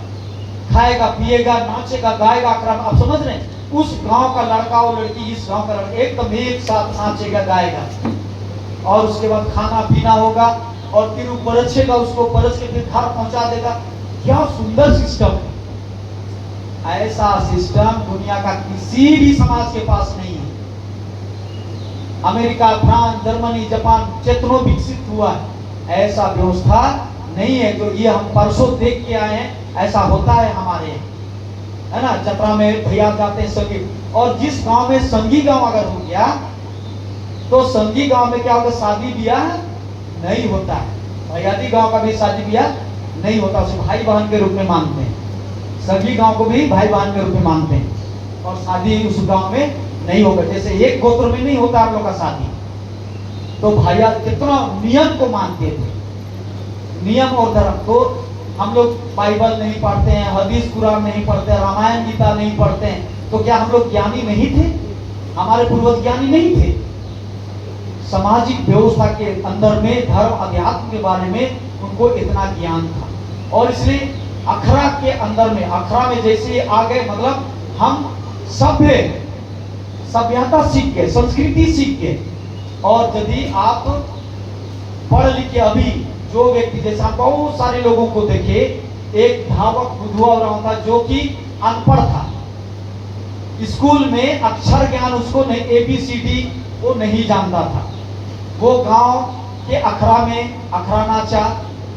खाएगा पिएगा नाचेगा गाएगा अखड़ा में। आप समझ रहे हैं, उस गांव का लड़का और लड़की इस गांव का लड़का एकदम एक साथ नाचेगा गाएगा और उसके बाद खाना पीना होगा और फिर वो परछेगा, उसको परछ के फिर घर पहुंचा देगा। क्या सुंदर सिस्टम है। ऐसा सिस्टम दुनिया का किसी भी समाज के पास नहीं है। अमेरिका, फ्रांस, जर्मनी, जापान जितनों विकसित हुआ है, ऐसा व्यवस्था नहीं है। तो ये हम परसों देख के आए हैं, ऐसा होता है हमारे, है ना। जतरा में भैया जाते हैं संगी, और जिस गांव में संगी गांव अगर हो गया तो संगी गांव में क्या होगा, शादी ब्याह नहीं होता है। भैयादी गांव का भी शादी ब्याह नहीं होता, उसे भाई बहन के रूप में मानते हैं। संगी गांव को भी भाई बहन के रूप में मानते हैं और शादी उस गांव में नहीं होगा। जैसे एक गोत्र में नहीं होता आप लोग का शादी, तो भैया कितना नियम को मानते थे, नियम और धर्म। तो हम लोग बाइबल नहीं पढ़ते हैं, हदीस कुरान नहीं पढ़ते, रामायण गीता नहीं पढ़ते हैं, तो क्या हम लोग ज्ञानी नहीं थे? हमारे पूर्वज ज्ञानी नहीं थे? सामाजिक व्यवस्था के अंदर में धर्म अध्यात्म के बारे में उनको इतना ज्ञान था, और इसलिए अखरा के अंदर में, अखरा में जैसे आ गए, मतलब हम सभ्यता सीख के, संस्कृति सीख के। और यदि आप पढ़ लिख के अभी जो व्यक्ति, जैसे हम बहुत सारे लोगों को देखे, एक धावक बुधवा राव था जो कि अनपढ़ था, स्कूल में अक्षर ज्ञान उसको नहीं, ABCD वो नहीं जानता था। वो गांव के अखरा में, अखरा नाचा,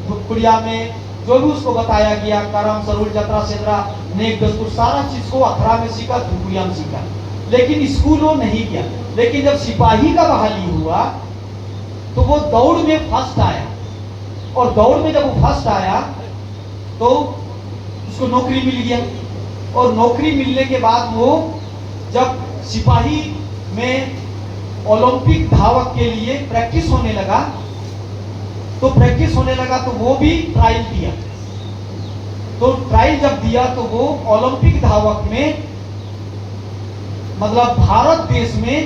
धुपकुड़िया में जो भी उसको बताया गया, करम, सरूल, जतरा, सेंद्रा, नेक, दस्तूर, सारा चीज को अखरा में सीखा, धुपकुड़िया में सीखा, लेकिन स्कूल वो नहीं गया। लेकिन जब सिपाही का बहाली हुआ तो वो दौड़ में फर्स्ट आया, और दौड़ में जब वो फर्स्ट आया तो उसको नौकरी मिल गया, और नौकरी मिलने के बाद वो जब सिपाही में ओलंपिक धावक के लिए प्रैक्टिस होने लगा, तो वो भी ट्रायल दिया। तो ट्रायल जब दिया तो वो ओलंपिक धावक में, मतलब भारत देश में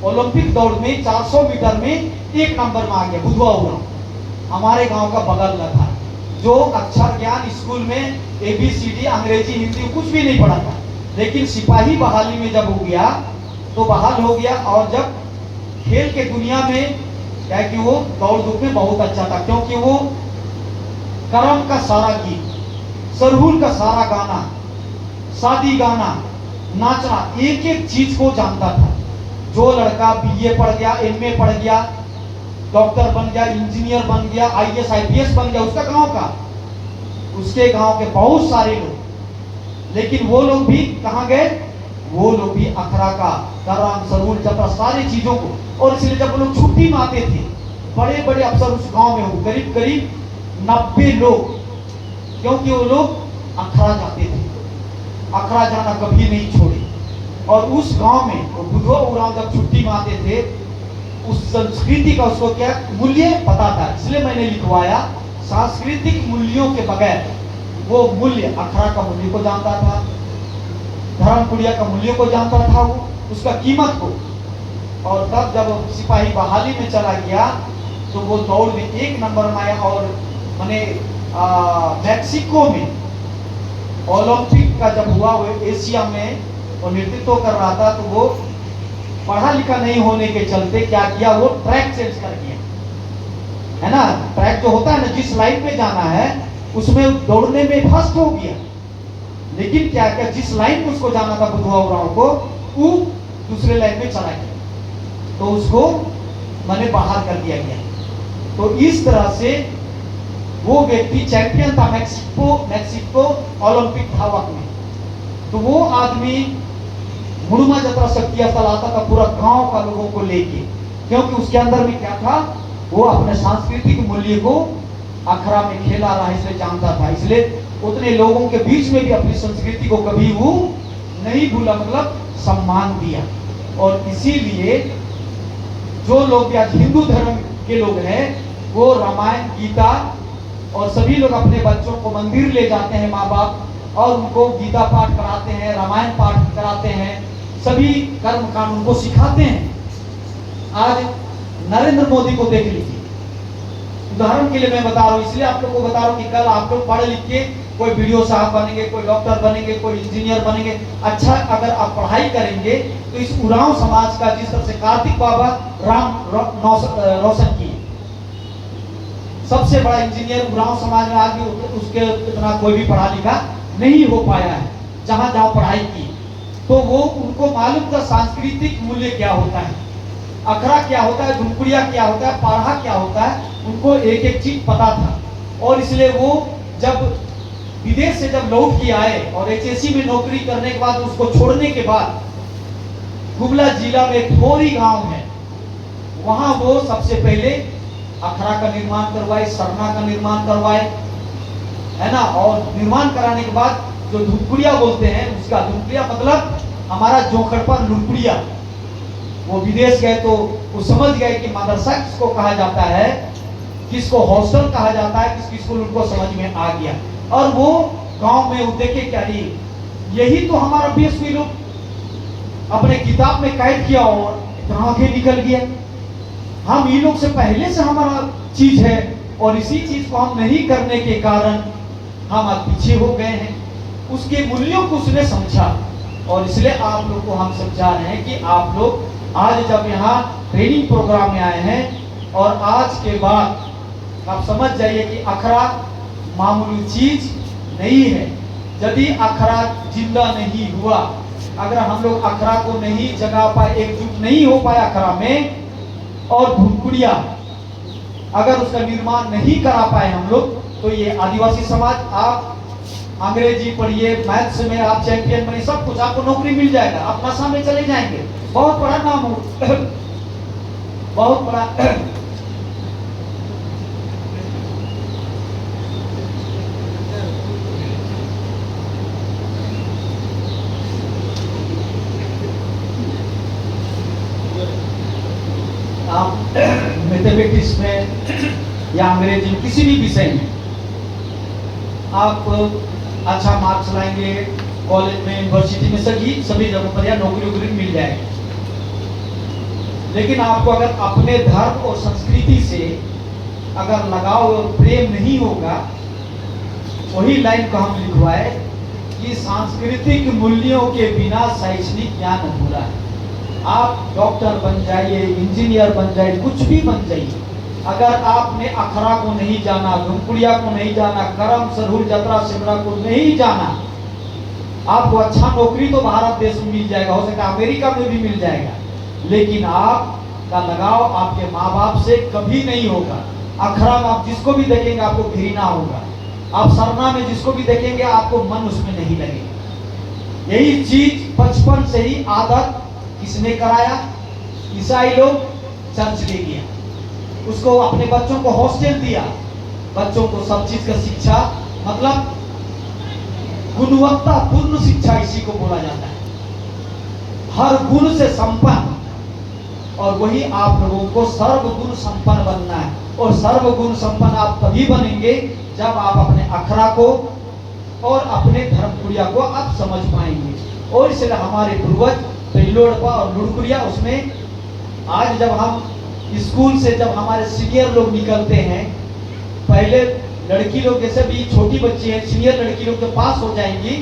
ओलंपिक दौड़ में 400 मीटर में 1 नंबर में आ गया, बुधवा उरांव, हमारे गांव का बगल में था, जो अक्षर ज्ञान स्कूल में ABCD, अंग्रेजी, हिंदी कुछ भी नहीं पढ़ा था। लेकिन सिपाही बहाली में जब हो गया तो बहाल हो गया, और जब खेल के दुनिया में क्या है कि वो दौड़ धूप में बहुत अच्छा था, क्योंकि वो करम का सारा गीत, सरहुल का सारा गाना, शादी गाना, नाचना, एक एक चीज को जानता था। जो लड़का BA पढ़ गया, MA पढ़ गया, डॉक्टर बन गया, इंजीनियर बन गया, IAS IPS बन गया, उसका गांव का, उसके गांव के बहुत सारे लोग। लेकिन वो लोग भी कहाँ गए? वो लोग भी अखरा का करम, सरूल, जतरा, सारी चीजों को। और इसलिए जब वो लोग छुट्टी में आते थे, बड़े बड़े अफसर उस गांव में हो, करीब करीब 90 लोग, क्योंकि वो लोग अखरा जाते थे, अखरा जाना कभी नहीं छोड़े। और उस गांव में बुधवा उरांव जब छुट्टी में आते थे, उस संस्कृति का उसको क्या मूल्य पता था, इसलिए मैंने लिखवाया, सांस्कृतिक मूल्यों के बगैर वो मूल्य, अखरा का मूल्य को जानता था, धर्मपुरिया का मूल्य को जानता था, वो उसका कीमत को। और तब जब सिपाही बहाली में चला गया तो वो दौड़ में 1 नंबर में आया, और मैंने मैक्सिको में ओलंपिक का जब हुआ, वो एशिया में वो नेतृत्व कर रहा था, तो वो पढ़ा लिखा नहीं होने के चलते क्या किया, वो ट्रैक चेंज कर दिया, है ना। ट्रैक जो होता है ना, जिस लाइन पे जाना है उसमें दौड़ने में फर्स्ट हो गया, लेकिन क्या क्या जिस लाइन में उसको जाना था बुधवा उरांव को, वो दूसरे लाइन में चला गया, तो उसको मैंने बाहर कर दिया गया। तो इस तरह से वो व्यक्ति चैंपियन था मैक्सिको ओलंपिक धावक में। तो वो आदमी मुड़मा जतरा शक्ति स्थल आता था पूरा गांव का लोगों को लेके, क्योंकि उसके अंदर में क्या था, वो अपने सांस्कृतिक मूल्य को अखरा में खेला रहा, इसलिए जानता था, इसलिए उतने लोगों के बीच में भी अपनी संस्कृति को कभी वो नहीं भूला, मतलब सम्मान दिया। और इसीलिए जो लोग भी आज हिंदू धर्म के लोग हैं, वो रामायण, गीता, और सभी लोग अपने बच्चों को मंदिर ले जाते हैं, माँ बाप, और उनको गीता पाठ कराते हैं, रामायण पाठ कराते हैं, सभी कर्म कांड उनको सिखाते हैं। आज नरेंद्र मोदी को देख लीजिए, उदाहरण के लिए मैं बता रहा हूँ, इसलिए आप लोग को बता रहा हूँ कि कल आप लोग पढ़ लिख के कोई वीडियो साहब बनेंगे, कोई डॉक्टर बनेंगे, कोई इंजीनियर बनेंगे। अच्छा, अगर आप पढ़ाई करेंगे तो इस उरांव समाज का, जिस तरह से कार्तिक बाबा रोशन किए, सबसे बड़ा इंजीनियर उरांव समाज में आज भी उसके इतना कोई भी पढ़ा लिखा नहीं हो पाया है, जहां जहां पढ़ाई की। तो वो उनको मालूम था सांस्कृतिक मूल्य क्या होता है, अखरा क्या होता है, धुपकुड़िया क्या होता है, पाढ़ा क्या होता है, उनको एक एक चीज पता था। और इसलिए वो जब विदेश से जब लौट के आए और HSC में नौकरी करने के बाद, उसको छोड़ने के बाद, गुमला जिला में थोरी गांव है, वहां वो सबसे पहले अखरा का निर्माण करवाए, सरना का निर्माण करवाए, है ना। और निर्माण कराने के बाद जो धुपकुड़िया बोलते हैं, उसका धुपकुड़िया मतलब हमारा जोखड़ पर लुड़कुड़िया, वो विदेश गए तो वो समझ गए कि मदरसा किसको कहा जाता है, किसको हॉस्टल कहा जाता है, किस स्कूल, उनको समझ में आ गया। और वो गांव में वो देखे क्या नहीं, यही तो हमारा बीएसपी लोग अपने किताब में कैद किया और इतना आगे निकल गया। हम इन लोग से पहले से हमारा चीज है और इसी चीज को हम नहीं करने के कारण हम आज पीछे हो गए हैं। उसके मूल्यों को उसने समझा और इसलिए आप लोग को हम समझा रहे हैं कि आप लोग आज जब यहाँ ट्रेनिंग प्रोग्राम में आए हैं और आज के बाद आप समझ जाइए कि अखरा मामूली चीज नहीं है। यदि अखरा जिंदा नहीं हुआ, अगर हम लोग अखरा को नहीं जगा पाए, एकजुट नहीं हो पाए अखरा में, और भूलकुड़िया अगर उसका निर्माण नहीं करा पाए हम लोग, तो ये आदिवासी समाज, आप अंग्रेजी पढ़िए, मैथ्स में आप चैंपियन बनिए, सब कुछ आपको नौकरी मिल जाएगा, आप नशा में चले जाएंगे, बहुत बड़ा नाम हो, बहुत बड़ा। आप मैथमेटिक्स में या अंग्रेजी में किसी भी विषय में आप अच्छा मार्क्स लाएंगे, कॉलेज में, यूनिवर्सिटी में, सभी जगहों पर या नौकरी मिल जाएगी। लेकिन आपको अगर अपने धर्म और संस्कृति से अगर लगाव और प्रेम नहीं होगा, वही लाइन को हम लिखवाए कि सांस्कृतिक मूल्यों के बिना शैक्षणिक ज्ञान अधूरा है। आप डॉक्टर बन जाइए, इंजीनियर बन जाइए, कुछ भी बन जाइए, अगर आपने अखरा को नहीं जाना, धुमकुड़िया को नहीं जाना, करम, सरहुल, जतरा, सिमरा को नहीं जाना, आपको अच्छा नौकरी तो भारत देश में मिल जाएगा, हो सकता है अमेरिका में भी मिल जाएगा, लेकिन आपका लगाव आपके माँ बाप से कभी नहीं होगा। अखरा में आप जिसको भी देखेंगे आपको घृणा होगा, आप सरना में जिसको भी देखेंगे आपको मन उसमें नहीं लगेगा। यही चीज बचपन से ही आदत किसने कराया? ईसाई लोग, चर्च ले गया, उसको अपने बच्चों को हॉस्टल दिया, बच्चों को सब चीज का शिक्षा, मतलब गुणवत्तापूर्ण शिक्षा इसी को बोला जाता है, हर गुण से संपन्न। और वही आप लोगों को सर्वगुण संपन्न बनना है, और सर्वगुण संपन्न आप तभी बनेंगे जब आप अपने अखरा को और अपने धर्मकुड़िया को आप समझ पाएंगे। और इसलिए हमारे पूर्वज पेल्लोड़पा और लुड़कुड़िया, उसमें आज जब हम स्कूल से जब हमारे सीनियर लोग निकलते हैं, पहले लड़की लोग जैसे भी छोटी बच्ची है, सीनियर लड़की लोग के पास हो जाएंगी,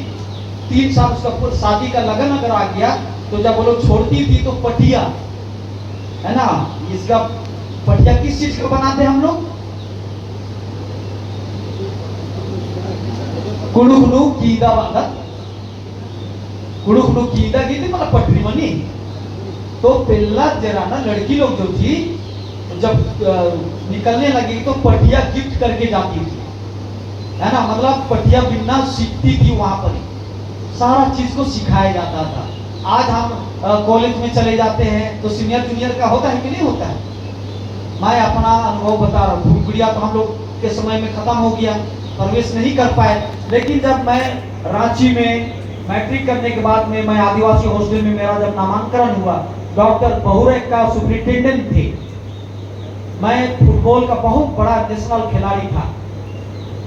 3 साल उसका शादी का लगन अगर आ गया, तो जब वो लोग छोड़ती थी तो पटिया, है ना, इसका पटिया किस चीज का बनाते हम लोग? कुड़ुखनु कीदा वाला, कुड़ुखनु कीदा गीते मतलब पटरी बनी। तो पहला जरा ना लड़की लोग जो थी जब निकलने लगी तो पटिया गिफ्ट करके जाती थी, है ना, मतलब पटिया बिनना सीखती थी, वहां पर सारा चीज को सिखाया जाता था। आज हम कॉलेज में चले जाते हैं तो सीनियर जूनियर का होता है कि नहीं होता है? मैं अपना अनुभव बता रहा हूँ, गुड़िया तो हम लोग के समय में खत्म हो गया, प्रवेश नहीं कर पाए। लेकिन जब मैं रांची में मैट्रिक करने के बाद में मैं आदिवासी हॉस्टल में मेरा जब नामांकन हुआ, डॉक्टर बहुरेख का सुपरिटेंडेंट थे, मैं फुटबॉल का बहुत बड़ा नेशनल खिलाड़ी था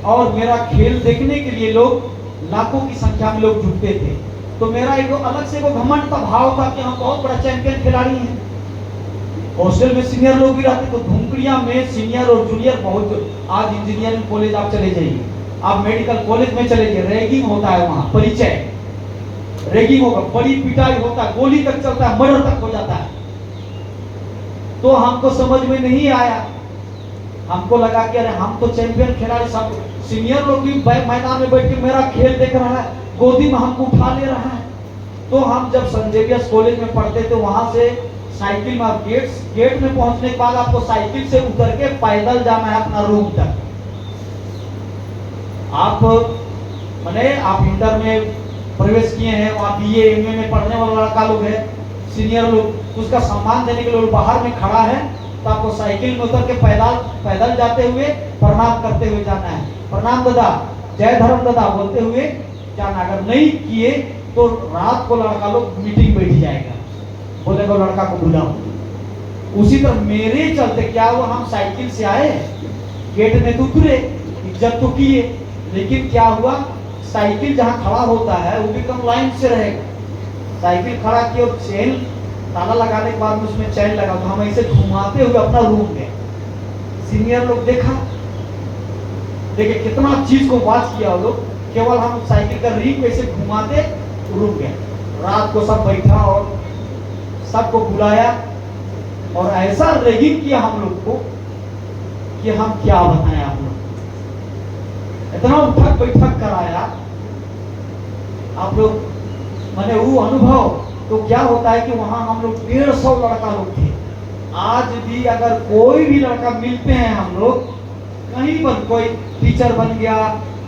और मेरा खेल देखने के लिए लोग लाखों की संख्या में लोग जुटते थे। तो मेरा एक अलग से वो घमंड का भाव था कि हम बहुत बड़ा चैंपियन खिलाड़ी हैं। हॉस्टल में सीनियर लोग भी रहते, तो धुमकुड़िया में सीनियर और जूनियर बहुत। आज इंजीनियरिंग कॉलेज आप चले जाइए, आप मेडिकल कॉलेज में चले जाइए, रैगिंग होता है वहाँ, परिचय रैगिंग होगा, बड़ी पिटाई होता है, गोली तक चलता है, मर्डर तक हो जाता है। तो हमको समझ में नहीं आया, हमको लगा कि अरे हम तो चैंपियन खिलाड़ी, सब सीनियर लोग भी मैदान में बैठ के मेरा खेल देख रहा है, गोदी में हमको उठा ले रहा है। तो हम जब सेंट जेवियर्स कॉलेज में पढ़ते थे, वहां से साइकिल में गेट में पहुंचने के बाद आपको साइकिल से उतर के पैदल जाना है अपना रूम तक। आप माने आप इंटर में प्रवेश किए हैं, वहाँ बीए एमए में पढ़ने वाला लड़का लोग है, सीनियर लोग, उसका सम्मान देने के लिए बाहर में खड़ा है, तो आपको साइकिल में उतर के पैदल जाते हुए प्रणाम करते हुए जाना है, प्रणाम दादा, जय धर्म दादा बोलते हुए जाना। अगर नहीं किए तो रात को लड़का लोग मीटिंग बैठ जाएगा, बोले वो लड़का को बुलाओ। उसी तरह मेरे चलते क्या हुआ, हम साइकिल से आए, गेट में तो उतरे, इज्जत तो किए, लेकिन क्या हुआ, साइकिल जहाँ खड़ा होता है वो भी कम लाइन से रहेगा। साइकिल खड़ा किए और चेन ताला लगाने के बाद में उसमें चैन लगा, तो हम ऐसे घुमाते हुए अपना रूम में, सीनियर लोग देखा, देखिए कितना चीज को वाच किया वो लोग, केवल हम साइकिल का रिंग ऐसे घुमाते रूम गए। रात को सब बैठा और सबको बुलाया और ऐसा रैगिंग किया हम लोग को कि हम क्या बताएं आप लोग, इतना उठक बैठक कराया आप लोग, माने वो अनुभव। तो क्या होता है कि वहां हम लोग 150 लड़का लोग थे। आज भी अगर कोई भी लड़का मिलते हैं हम लोग कहीं पर, कोई टीचर बन गया,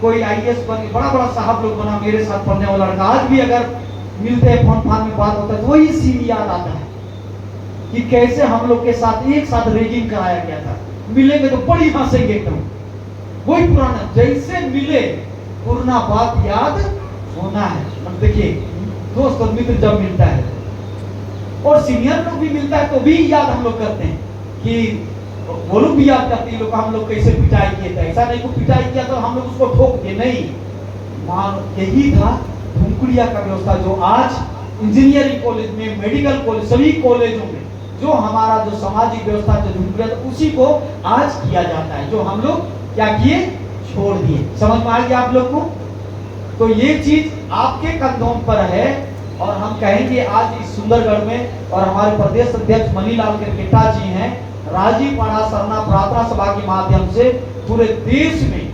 कोई आईएएस बन गया, बड़ा बड़ा साहब लोग बना, मेरे साथ पढ़ने वाला लड़का, आज भी अगर मिलते हैं फोन फान में बात होता है तो वही सीन याद आता है कि कैसे हम लोग के साथ एक साथ रैगिंग कराया गया था। मिलेंगे तो बड़ी हंसेंगे एकदम, वही पुराना जैसे मिले, पुराना बात याद होना है। अब देखिए दोस्त और मित्र जब मिलता है और सीनियर लोग भी मिलता है तो भी याद हम लोग करते हैं कि वो लोग भी याद करते हैं लोग हम लोग कैसे पिटाई किए थे। ऐसा नहीं को पिटाई किया तो हम लोग उसको ठोक दिए, नहीं, मान यही था धुमकुड़िया का व्यवस्था जो आज इंजीनियरिंग कॉलेज में, मेडिकल कॉलेज, सभी कॉलेजों में जो हमारा जो सामाजिक व्यवस्था जो धुमकुड़िया था उसी को आज किया जाता है, जो हम लोग क्या किए, छोड़ दिए। समझ में आ गया आप लोग को? तो ये चीज आपके कंधों पर है और हम कहेंगे आज इस सुंदरगढ़ में, और हमारे प्रदेश अध्यक्ष मनीलाल केरकेटा जी हैं, राजीपाड़ा सरना प्रार्थना सभा के माध्यम से पूरे देश में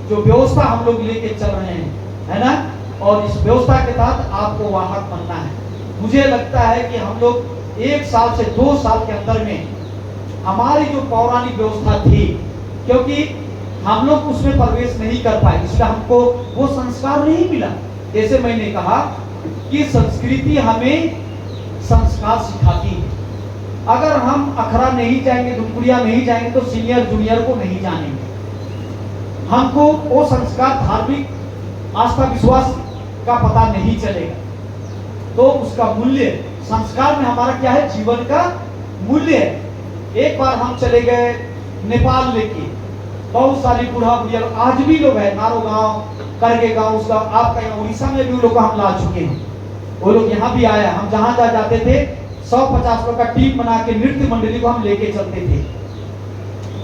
जो व्यवस्था हम लोग लेके चल रहे हैं, है ना, और इस व्यवस्था के तहत आपको वाहक बनना है। मुझे लगता है कि हम लोग 1 साल से 2 साल के अंदर में हमारी जो पौराणिक व्यवस्था थी, क्योंकि हम लोग उसमें प्रवेश नहीं कर पाए, इसलिए हमको वो संस्कार नहीं मिला। जैसे मैंने कहा कि संस्कृति हमें संस्कार सिखाती है। अगर हम अखरा नहीं जाएंगे, धुमकुड़िया नहीं जाएंगे तो सीनियर जूनियर को नहीं जानेंगे। हमको वो संस्कार, धार्मिक आस्था विश्वास का पता नहीं चलेगा। तो उसका मूल्य संस्कार में हमारा क्या है, जीवन का मूल्य है। एक बार हम चले गए नेपाल लेके, बहुत सारी बूढ़ा बुढ़िया आज भी लोग है, नारो गांव करके गांव, उसका आपका यहाँ उड़ीसा में भी लोग को हम ला चुके हैं, वो लोग यहाँ भी आया। हम जहां जहाँ जाते थे 150 लोग का टीम बना के नृत्य मंडली को हम लेके चलते थे।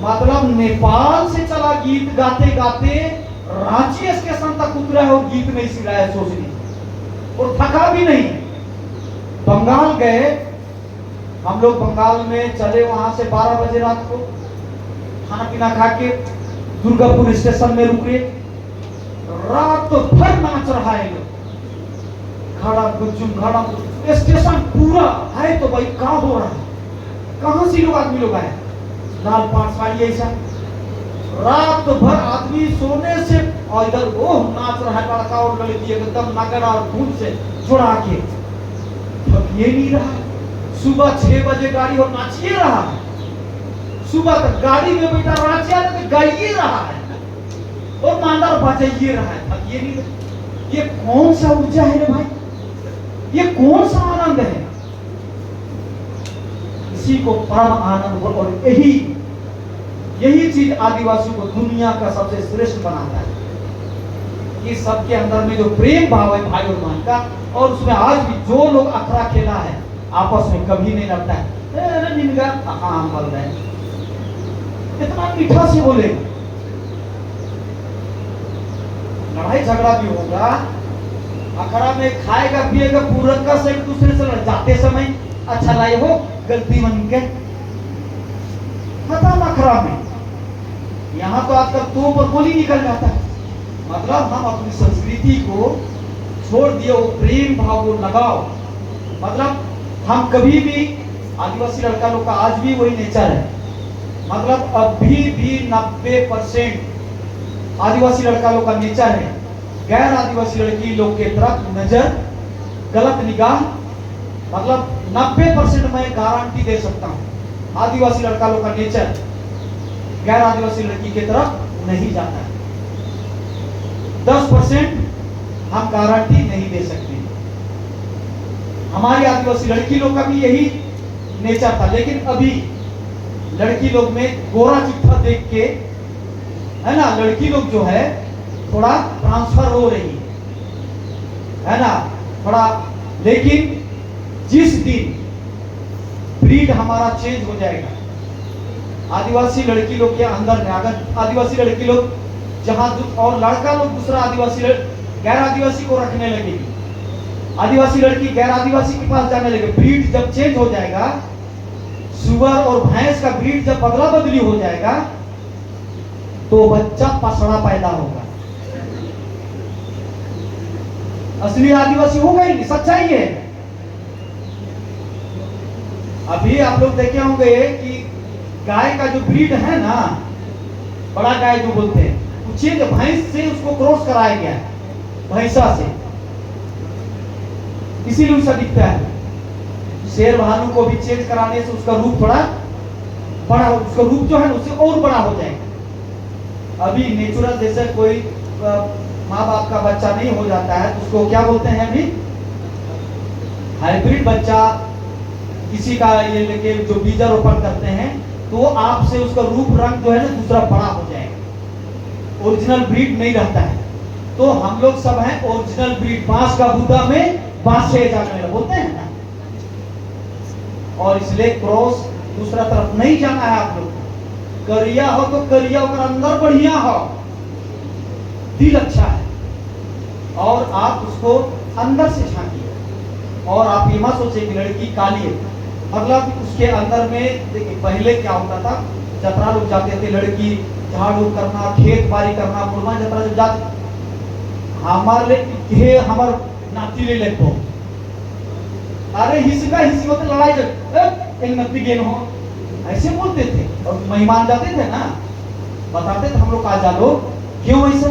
मतलब नेपाल से चला गीत गाते गाते रांची स्टेशन तक उतरा है और गीत नहीं सिलाया, सोचनी, और थका भी नहीं। बंगाल गए हम लोग, बंगाल में चले, वहां से 12 बजे रात को खाना पीना खा के दुर्गापुर स्टेशन में रुके, रात तो भर नाच रहा है लोग, खड़ा गुज्जुम खड़ा, स्टेशन पूरा है। तो भाई कहाँ हो रहा है, कहाँ से लोग आदमी लोग आए, लाल पाट साड़ी ऐसा, रात भर आदमी सोने से, और इधर वो नाच रहा है लड़का और लड़की एकदम नगड़ा और धूप से जुड़ा के, थक ये नहीं रहा। सुबह 6 बजे गाड़ी और नाचिए रहा है, सुबह तक गाड़ी में बैठा नाचिया तो गाइए रहा है और मांदार बजाइए रहा है, थक ये नहीं रहा। ये कौन सा ऊर्जा है रे भाई, ये कौन सा आनंद है? इसी को परम आनंद बोल, और यही चीज आदिवासियों को दुनिया का सबसे श्रेष्ठ बनाता है कि सबके अंदर में जो प्रेम भाव है भाई और बहन का, और उसमें आज भी जो लोग अखरा खेला है आपस में कभी नहीं लड़ता है। हाँ हम बोल रहे हैं, इतना मीठा से बोले, लड़ाई झगड़ा भी होगा, अखड़ा में खाएगा पिएगा पूरक का से एक दूसरे से लड़ जाते समय, अच्छा लाए हो गलती बन के खत्म अखड़ा में। यहाँ तो आजकल तो पर गोली निकल जाता है। मतलब हम अपनी संस्कृति को छोड़ दिए, वो प्रेम भाव वो लगाओ। मतलब हम कभी भी, आदिवासी लड़का लोग का आज भी वही नेचर है, मतलब अभी भी 90% आदिवासी लड़का लोग का नेचर है गैर आदिवासी लड़की लोग के तरफ नजर, गलत निगाह। मतलब 90% मैं गारंटी दे सकता हूँ आदिवासी लड़का लोग का नेचर गैर आदिवासी लड़की के तरफ नहीं जाता है। 10% हम गारंटी नहीं दे सकते। हमारी आदिवासी लड़की लोग का भी यही नेचर था। लेकिन अभी लड़की लोग में गोरा चिट्ठा देख के, है ना, लड़की लोग जो है थोड़ा ट्रांसफर हो रही है ना, थोड़ा। लेकिन जिस दिन ब्रीड हमारा चेंज हो जाएगा, आदिवासी लड़की लोग के अंदर में अगर आदिवासी लड़की लोग जहां और लड़का लोग दूसरा आदिवासी गैर आदिवासी को रखने लगेगी, आदिवासी लड़की गैर आदिवासी के पास जाने लगे, ब्रीड जब चेंज हो जाएगा, सुअर और भैंस का ब्रीड जब बदला बदली हो जाएगा, तो बच्चा पसड़ा पैदा होगा। असली आदिवासी होगा ही नहीं, सच्चाई है। अभी आप लोग देखे होंगे कि गाय का जो ब्रीड है ना, बड़ा गाय जो बोलते हैं, वो चेंज भैंस से उसको क्रॉस कराया गया है, भैंसा से, इसीलिए उसका दिखता है। शेर भालू को भी चेंज कराने से उसका रूप थोड़ा बड़ा, उसका रूप जो है उससे और बड़ा हो जाएगा। अभी नेचुरल जैसे कोई माँ बाप का बच्चा नहीं हो जाता है तो उसको क्या बोलते हैं, अभी हाइब्रिड बच्चा किसी का ये लेके जो बीजारोपण करते हैं, तो वो आपसे उसका रूप रंग जो है ना दूसरा बड़ा हो जाएगा, ओरिजिनल ब्रीड नहीं रहता है। तो हम लोग सब हैं ओरिजिनल ब्रीड, बांस का बूटा में बांस से जाने बोलते हैं ना, और इसलिए क्रॉस दूसरा तरफ नहीं जाना है। आप लोग करिया हो तो करिया और अंदर बढ़िया हो, दिल अच्छा है, और आप उसको अंदर से झांकिए। और आप ये मत सोचिए कि लड़की काली है, मतलब उसके अंदर में देखिए पहले क्या होता था, जतरा लोग जाते थे, लड़की झाड़ू करना, खेत बाड़ी करना, बुढ़वा जतरा जब जाते, हमारे हमार नाती ले लेते, अरे हिसका हिसी होते लड़ाई जब एक नती गेन हो, ऐसे बोलते थे। और मेहमान जाते थे ना, बताते थे हम लोग आ जालो, क्यों ऐसा?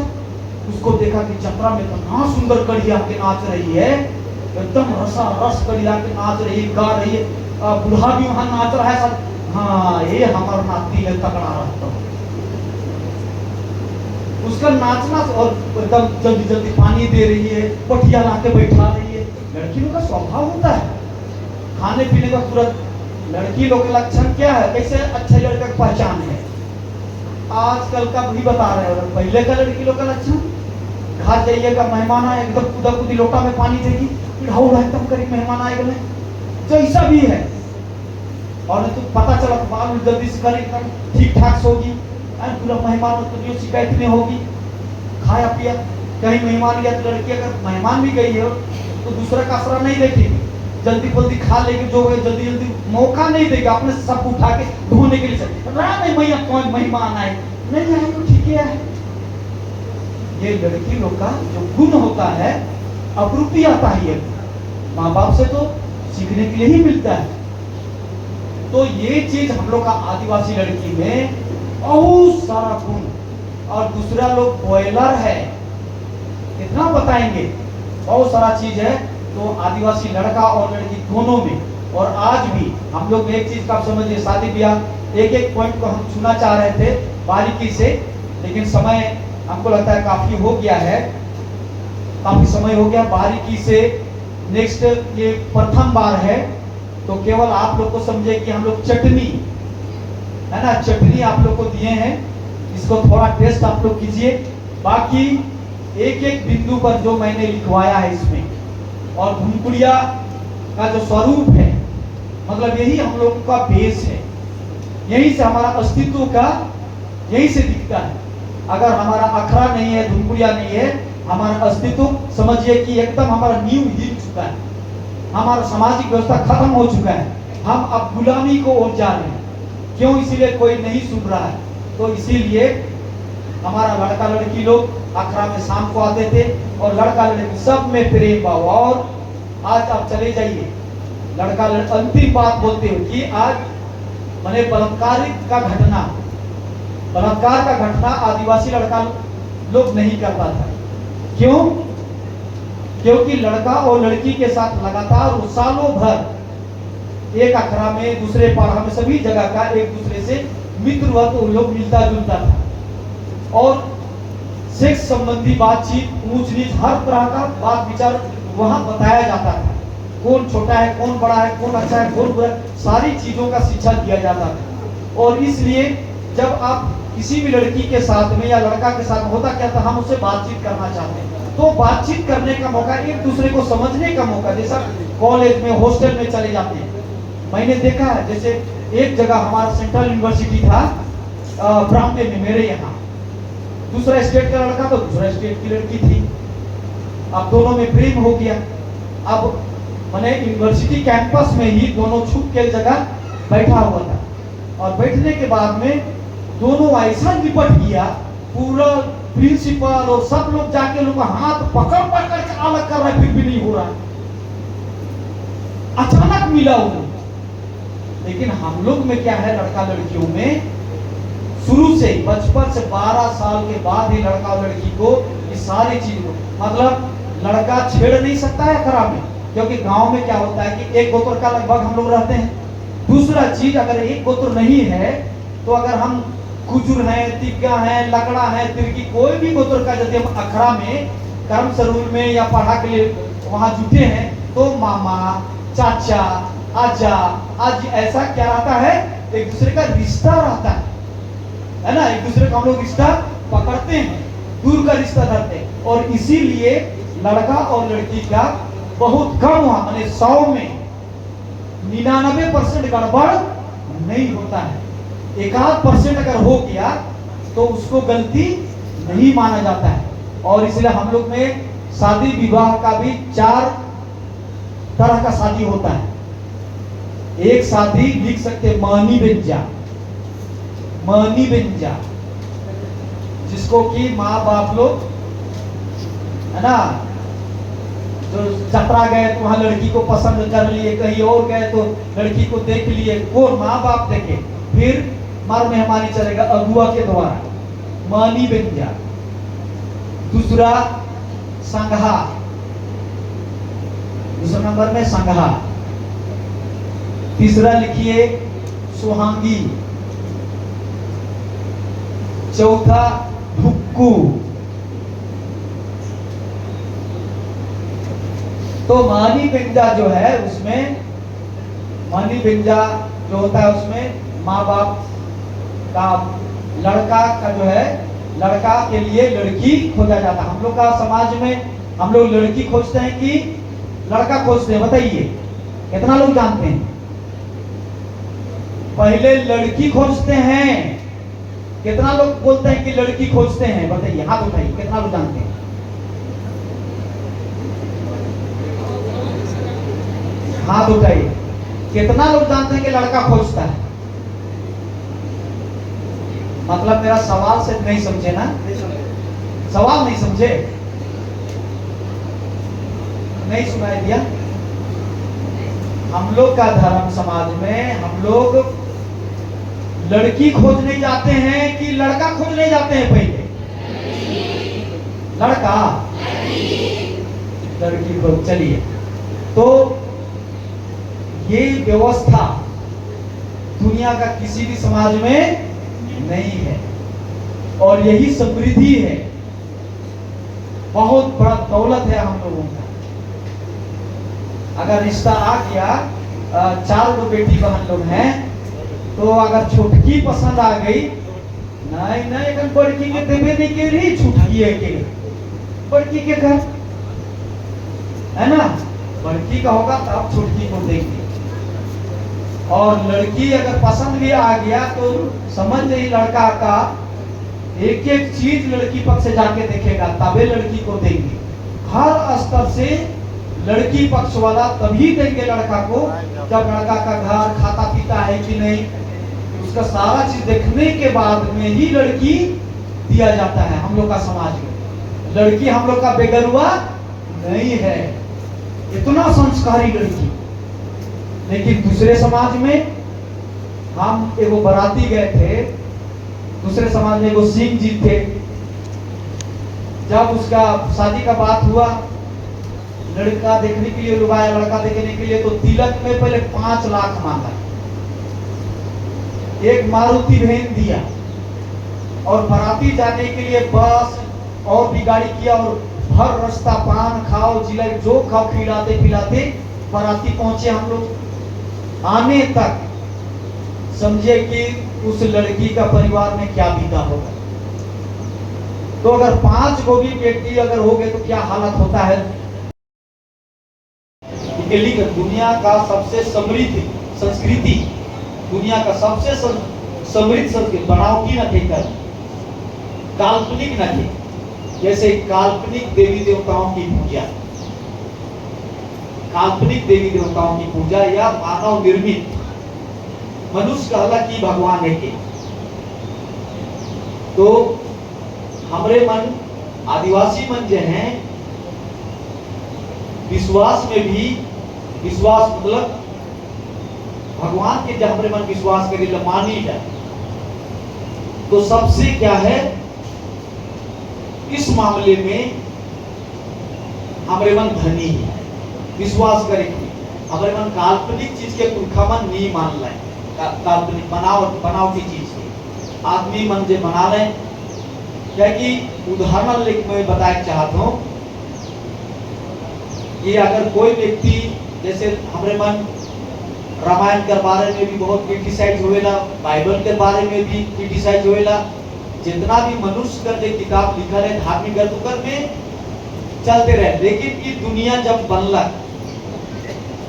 उसको देखा कि जतरा में तो ना सुंदर कड़िया के नाच रही है, एकदम रसा रस कड़िया के नाच रही है, गा रही है, बुढ़ा भी वहां नाच रहा है सब, हाँ ये हमारा नाती है, तगड़ा रहता है। उसका नाचना, और एकदम जल्दी जल्दी पानी दे रही है, पटिया ला के बैठा रही है। लड़की लोग का स्वभाव होता है खाने पीने का तुरंत। लड़की लोग का लक्षण क्या है, कैसे अच्छे लड़का की पहचान है, आजकल का भी बता रहे हो। पहले का लड़की लोग का लक्षण, घर जाइएगा, मेहमान आए एकदम कूदा कूदी लोटा में पानी देगी, एकदम करीब मेहमान आएगा, जैसा भी है। और तो पता चला बाल जल्दी से कर एकदम ठीक ठाक सोगी, पूरा मेहमान तो जो शिकायत नहीं होगी, खाया पिया। कहीं मेहमान गया तो लड़की अगर मेहमान भी गई है तो दूसरा का आसरा नहीं देखेगी, जल्दी जल्दी खा लेगी, जो जल्दी जल्दी मौका नहीं देगी अपने सब उठा के धोने के लिए। नहीं भैया कौन मेहमान आए, नहीं आए तो ठीक है। ये लड़की लोग का जो गुण होता है, अपरूपी आता है, ये माँ बाप से तो सीखने के लिए ही मिलता है। तो ये चीज हम लोग का आदिवासी लड़की में बहुत सारा गुण। और दूसरा लोग बॉयलर है, कितना बताएंगे, बहुत सारा चीज है। तो आदिवासी लड़का और लड़की दोनों में। और आज भी हम लोग एक चीज का समझिए, शादी ब्याह एक एक पॉइंट को हम छूना चाह रहे थे बारीकी से, लेकिन समय हमको लगता है काफी हो गया है, काफी समय हो गया बारीकी से। नेक्स्ट ये प्रथम बार है, तो केवल आप लोग को समझे कि हम लोग चटनी है ना, चटनी आप लोग को दिए हैं, इसको थोड़ा टेस्ट आप लोग कीजिए। बाकी एक एक बिंदु पर जो मैंने लिखवाया है इसमें, और भुनकुड़िया का जो स्वरूप है, मतलब यही हम लोग का बेस है, यही से हमारा अस्तित्व का यही से दिखता है। अगर हमारा अखरा नहीं है, भुनकुड़िया नहीं है, हमारा अस्तित्व समझिए कि एकदम हमारा नींव हिल चुका है, हमारा सामाजिक व्यवस्था खत्म हो चुका है, हम अब गुलामी को ओर जा रहे हैं। क्यों? इसीलिए कोई नहीं सुन रहा है। तो इसीलिए हमारा लड़का लड़की लोग अखरा में शाम को आते थे, और लड़का लड़की सब में प्रेम भाव। और आज आप चले जाइए, लड़का अंतिम बात बोलते हो कि आज मैंने बलात्कार का घटना आदिवासी लड़का लोग नहीं करता था। क्यों? क्योंकि लड़का और लड़की के साथ लगातार सालों भर एक अखरा में, दूसरे पाड़ा में, सभी जगह का एक दूसरे से मित्र हुआ, तो लोग मिलता जुलता था। और सेक्स संबंधी बातचीत, ऊंच नीच, हर तरह का बात विचार वहां बताया जाता था। कौन छोटा है, कौन बड़ा है, कौन अच्छा है, कौन बुरा है, सारी चीजों का शिक्षा दिया जाता था। और इसलिए जब आप किसी भी लड़की के साथ में या लड़का के साथ में होता क्या था, हम उससे बातचीत करना चाहते हैं तो बातचीत करने का मौका, एक दूसरे को समझने का मौका, जैसा कॉलेज में हॉस्टल में चले जाते हैं। मैंने देखा है, जैसे एक जगह हमारा सेंट्रल यूनिवर्सिटी था ब्राह्मण में, मेरे यहाँ दूसरा स्टेट का लड़का तो दूसरा स्टेट की लड़की थी। अब दोनों में प्रेम हो गया। अब मैंने यूनिवर्सिटी कैंपस में ही दोनों छुप के जगह बैठा हुआ था, और बैठने के बाद में दोनों ऐसा निपट गया, पूरा प्रिंसिपल और सब लोग जाके लोग हाथ पकड़ पकड़ के अलग कर रहे, फिर भी नहीं हो रहा। अचानक मिला उन्हें। लेकिन हम लोग में क्या है, लड़का लड़कियों में शुरू से बचपन से 12 साल के बाद ही लड़का और लड़की को ये सारी चीज, मतलब लड़का छेड़ नहीं सकता है अखरा में, क्योंकि गांव में क्या होता है कि एक गोत्र का लगभग हम लोग रहते हैं। दूसरा चीज, अगर एक गोत्र नहीं है तो अगर हम खुजूर है, तिग्गा है, लकड़ा है, तिरकी, कोई भी गोत्र का यदि हम अखड़ा में कर्म सरूर में या पढ़ा के लिए वहां जुटे हैं तो मामा, चाचा, आजा, आज ऐसा क्या रहता है, एक दूसरे का रिश्ता रहता है ना, एक दूसरे का हम लोग रिश्ता पकड़ते हैं, दूर का रिश्ता धरते हैं। और इसीलिए लड़का और लड़की का बहुत कम हुआ, माने 100 में 99% गड़बड़ नहीं होता है। 1% अगर हो गया तो उसको गलती नहीं माना जाता है। और इसलिए हम लोग में शादी विवाह का भी 4 तरह का शादी होता है। एक शादी लिख सकते मानी बेंजा, मानी बेंजा, जिसको कि माँ बाप लोग है ना, जो जतरा गए तो वहां लड़की को पसंद कर लिए, कहीं और गए तो लड़की को देख लिए, वो माँ बाप देखे, फिर मर मेहमानी चलेगा अगुआ के द्वारा, मानी बेंजा। दूसरा संघा, दूसरा नंबर में संघा। तीसरा लिखिए सुहांगी। चौथा भुक्कू। तो मानी बेंजा जो है उसमें, मानी बेंजा जो होता है उसमें माँ बाप का, लड़का का जो है, लड़का के लिए लड़की खोजा जाता है। हम लोग का समाज में हम लोग लड़की खोजते हैं कि लड़का खोजते हैं, बताइए कितना लोग जानते हैं? पहले लड़की खोजते हैं। कितना लोग बोलते हैं कि लड़की खोजते हैं? बताइए, हाथ उठाइए, कितना लोग जानते हैं? हाथ उठाइए। कितना लोग जानते हैं कि लड़का खोजता है? मतलब मेरा सवाल से नहीं समझे ना? सवाल नहीं समझे, नहीं सुनाई दिया। हम लोग का धर्म समाज में हम लोग लड़की खोजने जाते हैं कि लड़का खोजने जाते हैं? पहले लड़का, लड़की को। चलिए, तो ये व्यवस्था दुनिया का किसी भी समाज में नहीं है, और यही समृद्धि है, बहुत बड़ा दौलत है हम लोगों का। अगर रिश्ता आ गया, 4 गो बेटी बहन लोग हैं, तो अगर छोटकी पसंद आ गई, नहीं नहीं अगर बड़की के देवे नहीं के रही, छुटकी है के बड़की के घर, है ना, बड़की का होगा तब छोटकी को देंगे। और लड़की अगर पसंद भी आ गया तो समझ नहीं, लड़का का एक एक चीज लड़की पक्ष से जाके देखेगा, तबे लड़की को देंगे। हर स्तर से लड़की पक्ष वाला तभी देंगे लड़का को जब लड़का का घर खाता पीता है कि नहीं, उसका सारा चीज देखने के बाद में ही लड़की दिया जाता है। हम लोग का समाज में लड़की हम लोग का बेगरुआ नहीं है, इतना संस्कारी लड़की। लेकिन दूसरे समाज में, हम एगो बराती गए थे, दूसरे समाज में एगो सिंह जी थे, जब उसका शादी का बात हुआ, लड़का देखने के लिए लोग आया, लड़का देखने के लिए, तो तिलक में पहले 5 लाख मांगा, एक मारुति वैन दिया, और बराती जाने के लिए बस और भी गाड़ी किया, और हर रास्ता पान खाओ, जिलेबी जो खाओ, खिलाते पिलाते बाराती पहुंचे हम लोग, आने तक समझिए कि उस लड़की का परिवार में क्या बीता होगा। तो अगर 5 गो भी व्यक्ति अगर हो गए तो क्या हालत होता है। लेकिन दुनिया का सबसे समृद्ध संस्कृति, दुनिया का सबसे समृद्ध संस्कृति बनावटी न थे, कर काल्पनिक न थे। जैसे काल्पनिक देवी देवताओं की पूजा, काल्पनिक देवी देवताओं की पूजा या मानव निर्मित मनुष्य कहला की भगवान है के। तो हमरे मन आदिवासी मन जो हैं विश्वास में भी, विश्वास मतलब भगवान के जब हमरे मन विश्वास करी मानी है, तो सबसे क्या है इस मामले में हमरे मन धनी है, विश्वास करेंगे। हमरे मन काल्पनिक चीज के पुरखा मन नहीं मान लाए, काल्पनिक बनावटी चीज के आदमी मन जे बना ले। क्या कि उदाहरण लेके मैं बताना चाहता हूँ कि अगर कोई व्यक्ति जैसे हमरे मन रामायण के बारे में भी बहुत क्रिटिसाइज होएला, बाइबल के बारे में भी क्रिटिसाइज होएला, जितना भी मनुष्य कर जो किताब लिखल है धार्मिक ग्रंथ में चलते रहे। लेकिन ये दुनिया जब बनला,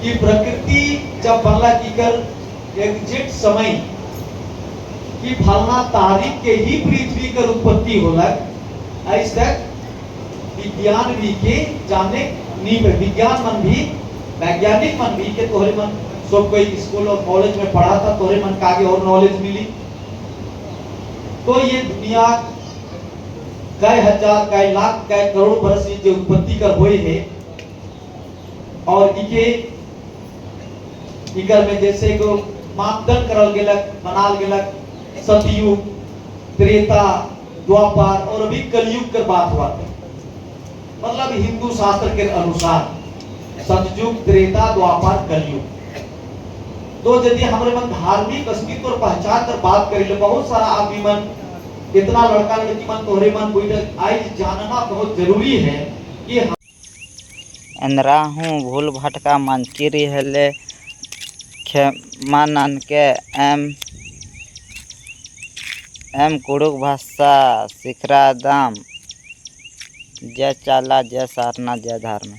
कि प्रकृति जब बनला की कर एग्जैक्ट समय कि फलना तारीख के ही पृथ्वी कर उत्पत्ति होला, ऐसे तक विज्ञान भी के जाने नहीं, विज्ञान मन भी वैज्ञानिक मन भी के तोहरे मन सब कोई स्कूल और कॉलेज में पढ़ा था, तोहरे मन का आगे और नॉलेज मिली। तो ये दुनिया कई हजार, कई लाख, कई करोड़ वर्ष जो उत्पत्ति कर हुए है, और इकर में जैसे को मापदंड करल गेलक, बनाल गेलक सतयुग, त्रेता, द्वापर और अभी कलयुग कर बात हुआ है। मतलब हिंदू शास्त्र के अनुसार सतयुग, त्रेता, द्वापर, कलयुग। तो यदि हमारे मन धार्मिक अस्तित्व और पहचान कर बात करें, बहुत सारा आदमी मन, इतना लड़का लड़की मन तोहरे मन आई जानना बहुत जरूरी है कि एंद्रा हूँ भूल भटका मंचिरी हेले क्षमान के एम कुड़ुक भाषा शिखरा दाम जय चाला जय सारना जय धर्म।